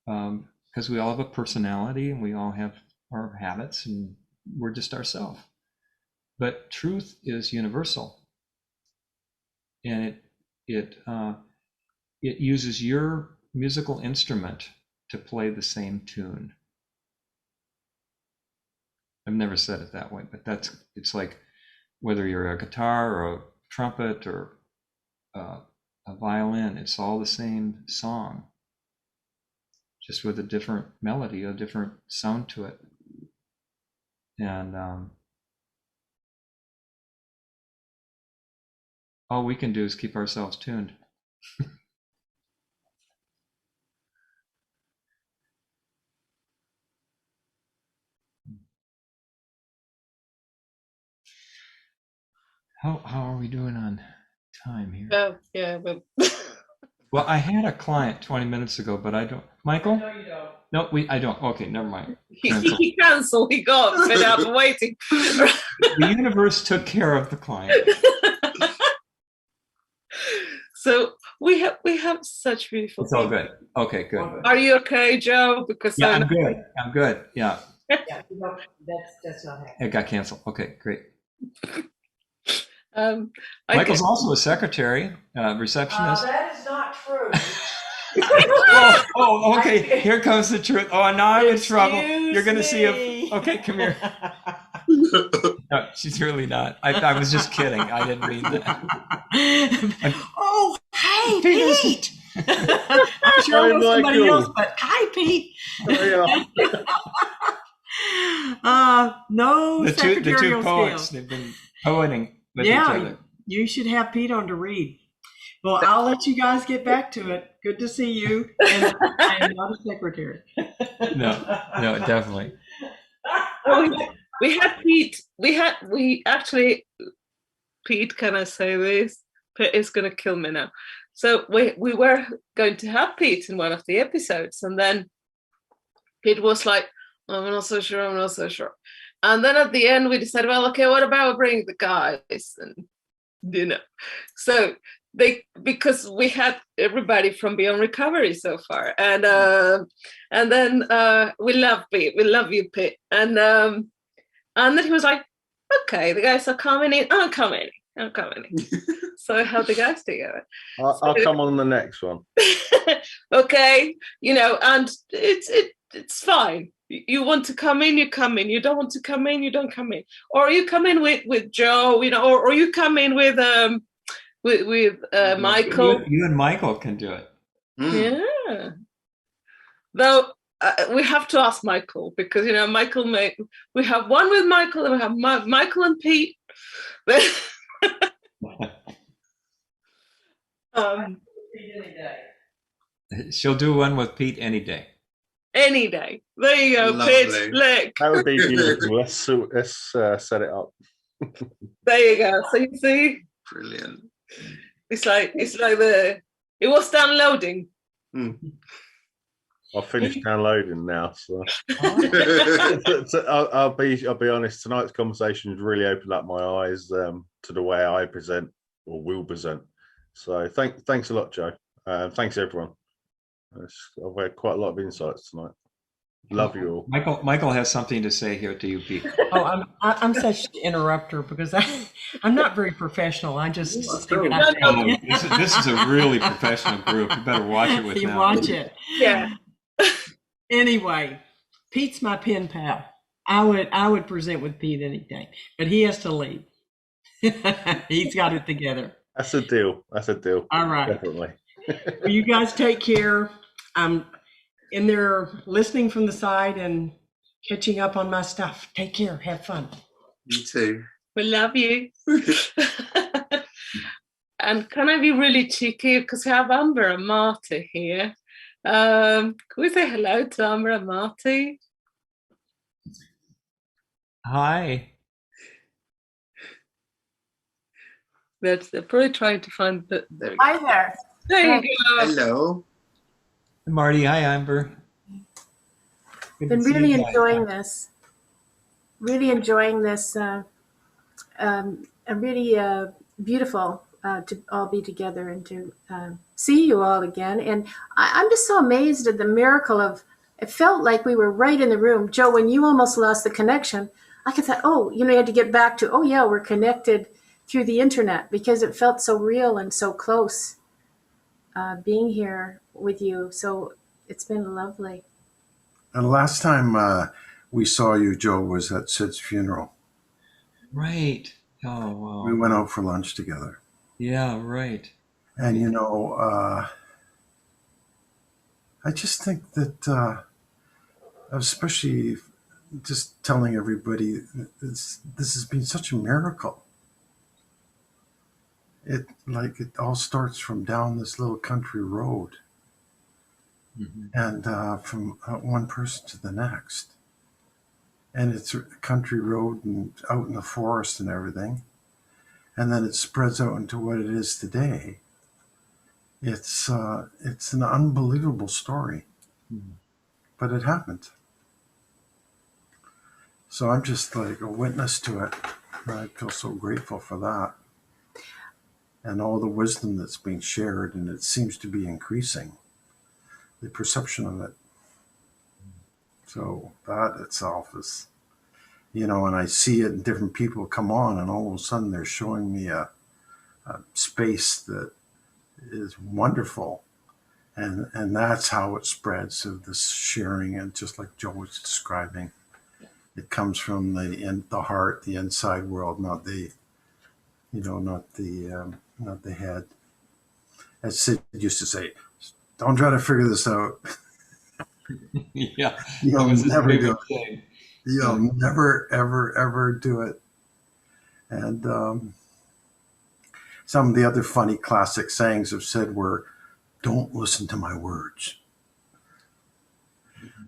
S3: because we all have a personality and we all have our habits, and we're just ourselves. But truth is universal, and it uses your musical instrument to play the same tune. I've never said it that way, but it's like whether you're a guitar or a trumpet or a violin, it's all the same song, just with a different melody, a different sound to it. And all we can do is keep ourselves tuned. How are we doing on time here?
S1: Oh, yeah.
S3: Well, I had a client 20 minutes ago, but I don't. Michael?
S9: No, you don't.
S3: No, I don't. Okay, never mind.
S1: He canceled. He got fed up waiting.
S3: The universe took care of the client.
S1: So we have such beautiful.
S3: It's all good. Okay, good.
S1: Are you okay, Joe? Because
S3: yeah, I'm good. I'm good. Yeah.
S9: Yeah, that's not happening.
S3: It got canceled. Okay, great.
S1: Michael's
S3: also a secretary, receptionist.
S9: That is not true.
S3: Okay. Here comes the truth. Oh, now I'm in trouble. You're going to see him. Okay, come here. No, she's really not. I was just kidding. I didn't mean that.
S9: Oh, hey, Pete. I'm sure it was somebody else, but hi, Pete. No
S3: the
S9: secretarial
S3: two poets,
S9: skills.
S3: they've been poeting with each other.
S9: You should have Pete on to read. Well, I'll let you guys get back to it. Good to see you. And I am not a secretary.
S3: No, definitely.
S1: We had Pete. We actually, Pete, can I say this? Pete is going to kill me now. So we were going to have Pete in one of the episodes, and then Pete was like, I'm not so sure. And then at the end we decided, well, okay, what about bringing the guys? And so because we had everybody from Beyond Recovery so far, and then we love Pete, we love you, Pete, and then he was like, okay, the guys are coming in, I'm coming in. So how the guys together?
S6: I'll come on the next one.
S1: Okay, and it's fine. You want to come in, you come in. You don't want to come in, you don't come in. Or you come in with Joe, or you come in with Michael.
S3: You and Michael can do it.
S1: Yeah. Though we have to ask Michael, because Michael we have one with Michael, and we have Michael and Pete.
S3: She'll do one with Pete any day.
S1: Any day. There you go,
S5: Lovely.
S1: Pete. Look.
S6: That would be beautiful. Let's set it up.
S1: There you go. So you see,
S5: Brilliant.
S1: it's like it was downloading.
S6: I've finished downloading now, so I'll be honest. Tonight's conversation has really opened up my eyes to the way I present or will present. So thanks a lot, Joe. Thanks everyone. I've had quite a lot of insights tonight. Love you all.
S3: Michael has something to say here to you, Pete.
S9: Oh, I'm such an interrupter because I'm not very professional. I just say what I think.
S3: This is a really professional group. You better watch it with
S9: You
S3: them.
S9: watch it.
S1: Yeah.
S9: Anyway, Pete's my pen pal. I would present with Pete any day, but he has to leave. He's got it together.
S6: That's a deal.
S9: All right.
S6: Definitely.
S9: Well, you guys take care. I'm in there listening from the side and catching up on my stuff. Take care. Have fun.
S5: You too.
S1: We love you. And can I be really cheeky, because we have Amber and Marty here? Can we say hello to Amber and Marty?
S3: Hi.
S1: They're probably trying to find the.
S5: There we go.
S10: Hi there.
S1: There you go.
S5: Hello.
S3: Marty. Hi, Amber. Good
S10: Been
S3: to see
S10: really
S3: you guys.
S10: enjoying this. Really enjoying this. Really beautiful to all be together and to see you all again. And I'm just so amazed at the miracle of. It felt like we were right in the room, Joe. When you almost lost the connection, I thought, oh, you had to get back to, oh yeah, we're connected through the internet, because it felt so real and so close being here with you. So it's been lovely.
S11: And the last time we saw you, Joe, was at Sid's funeral.
S3: Right. Oh, wow.
S11: We went out for lunch together.
S3: Yeah, right.
S11: And, I just think that, especially just telling everybody, this has been such a miracle. It all starts from down this little country road, and from one person to the next. And it's a country road and out in the forest and everything. And then it spreads out into what it is today. It's an unbelievable story, but it happened. So I'm just like a witness to it. I feel so grateful for that. And all the wisdom that's being shared, and it seems to be increasing, the perception of it. So that itself is, and I see it, and different people come on, and all of a sudden they're showing me a space that is wonderful. And that's how it spreads, of this sharing, and just like Joe was describing, it comes from the heart, the inside world, not the head. As Sid used to say, don't try to figure this out.
S3: Yeah.
S11: You'll never do it. You'll never, ever, ever do it. And some of the other funny classic sayings of Sid were, don't listen to my words.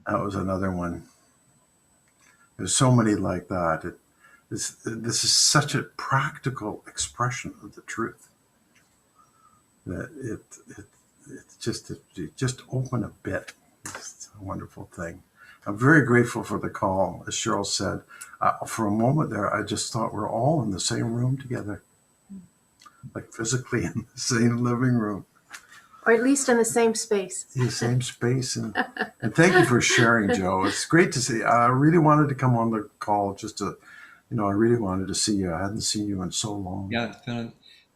S11: That was another one. There's so many like that. This is such a practical expression of the truth that it just open a bit. It's a wonderful thing. I'm very grateful for the call. As Cheryl said, for a moment there, I just thought we're all in the same room together, like physically in the same living room.
S10: Or at least in the same space.
S11: In the same space. And thank you for sharing, Joe. It's great to see. I really wanted to come on the call just to, I really wanted to see you. I hadn't seen you in so long.
S3: Yeah,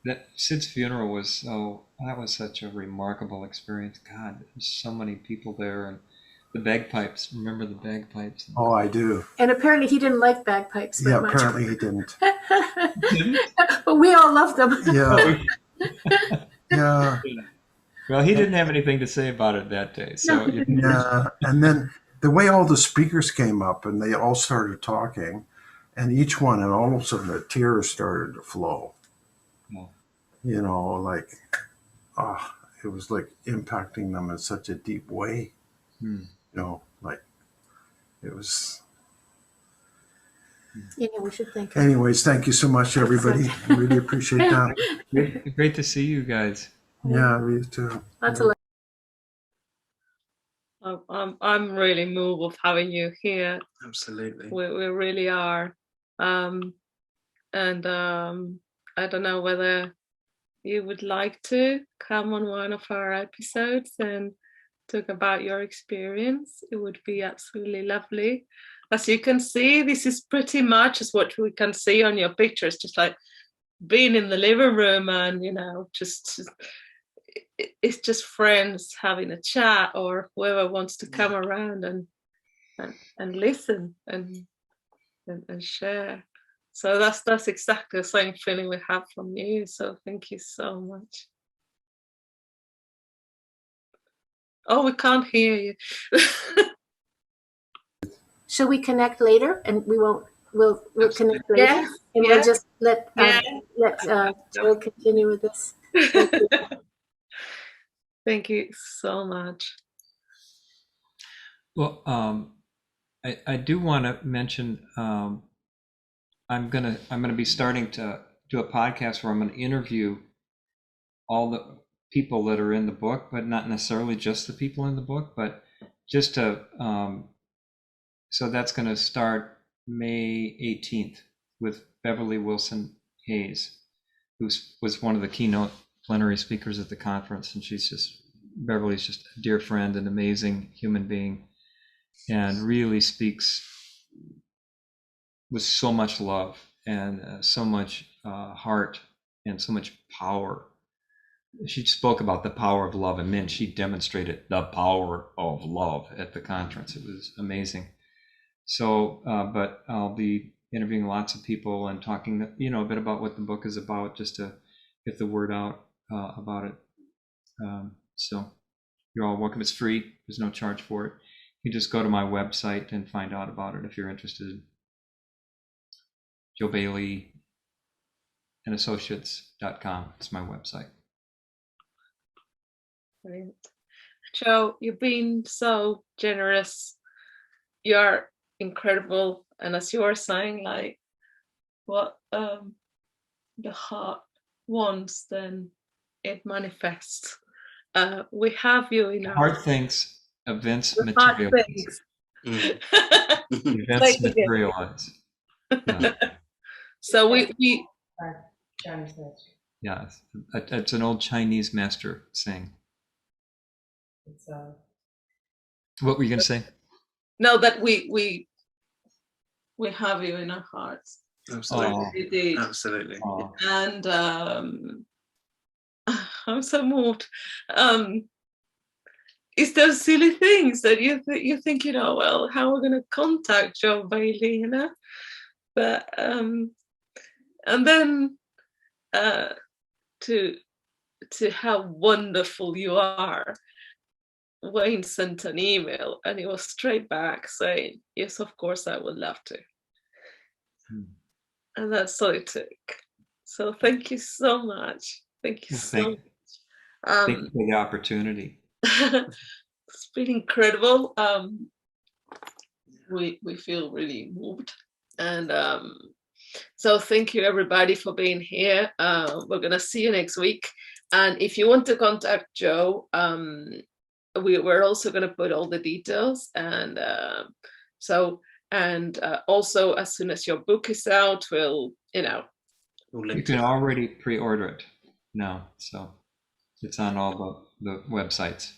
S3: that Sid's funeral was that was such a remarkable experience. God, there's so many people there, and the bagpipes. Remember the bagpipes?
S11: Oh, I do.
S10: And apparently he didn't like bagpipes very much.
S11: Apparently he didn't.
S10: But we all loved them.
S11: Yeah. Yeah.
S3: Well, he didn't have anything to say about it that day. So
S11: yeah. And then the way all the speakers came up and they all started talking, and each one, and all of a sudden a tear started to flow.
S3: Yeah.
S11: You know, like, it was like impacting them in such a deep way.
S3: Hmm.
S11: You know, like it was.
S10: Yeah, we should thank her.
S11: Anyways, thank you so much, everybody. Really appreciate that.
S3: Great to see you guys.
S11: Yeah, me too.
S10: Lots of love.
S1: I'm really moved of having you here.
S5: Absolutely.
S1: We really are. And I don't know whether you would like to come on one of our episodes and talk about your experience. It would be absolutely lovely. As you can see, this is pretty much as what we can see on your pictures, just like being in the living room and, you know, just it's just friends having a chat, or whoever wants to come around and listen and share. So that's exactly the same feeling we have from you. So thank you so much. Oh, we can't hear you.
S10: Shall we connect later? And we'll connect later.
S1: Yes,
S10: And
S1: yes.
S10: we'll just let Joe continue with this. Thank you.
S1: Thank you so much.
S3: Well, I do want to mention I'm gonna be starting to do a podcast where I'm going to interview all the people that are in the book, but not necessarily just the people in the book, but just to so that's going to start May 18th with Beverly Wilson Hayes, who was one of the keynote plenary speakers at the conference, and Beverly's just a dear friend, an amazing human being, and really speaks with so much love and so much heart and so much power. She spoke about the power of love, and man, she demonstrated the power of love at the conference. It was amazing. So, but I'll be interviewing lots of people and talking, a bit about what the book is about, just to get the word out about it. So you're all welcome. It's free. There's no charge for it. You just go to my website and find out about it if you're interested. JoeBaileyAndAssociates.com. It's my website.
S1: Brilliant. Joe, you've been so generous. You're incredible. And as you were saying, like what the heart wants, then it manifests. We have you in our
S3: Heart thinks, events
S1: the heart
S3: materialize.
S1: things.
S3: Events materialize. Yeah.
S1: So we
S3: Yeah, it's an old Chinese master saying. What were you going to say?
S1: know that we have you in our hearts.
S5: Absolutely. Absolutely.
S1: And I'm so moved. It's those silly things that you think, well, how are we going to contact Joe Bailey, But and then to how wonderful you are. Wayne sent an email and he was straight back saying, yes, of course, I would love to. And that's all it took. So thank you so much. Thank you so much.
S3: Thank you for the opportunity.
S1: It's been incredible. We feel really moved. And so thank you everybody for being here. We're going to see you next week. And if you want to contact Joe, we're also going to put all the details. And also as soon as your book is out, we'll
S3: you can already pre-order it now, so it's on all the websites.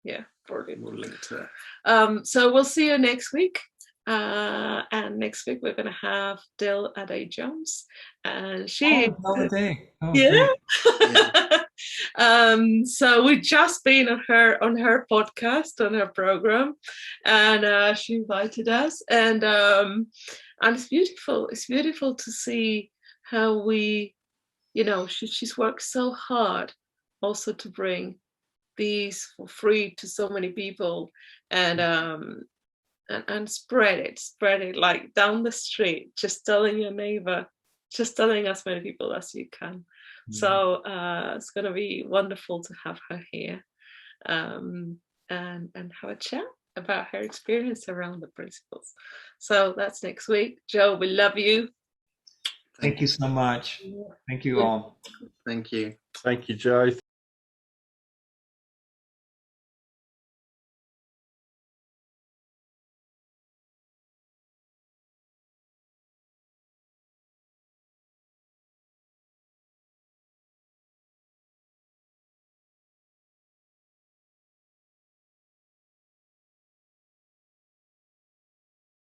S1: Yeah, we'll link to it. So we'll see you next week. And next week we're going to have Dill Ade-Jones, and she so we've just been on her podcast, on her program, and she invited us, and it's beautiful to see how we she's worked so hard also to bring these for free to so many people, and spread it like down the street, just telling your neighbor, just telling as many people as you can. So it's going to be wonderful to have her here, and have a chat about her experience around the principles. So that's next week. Joe, we love you.
S3: Thank you so much. Thank you all.
S5: Thank you.
S6: Thank you, Joe.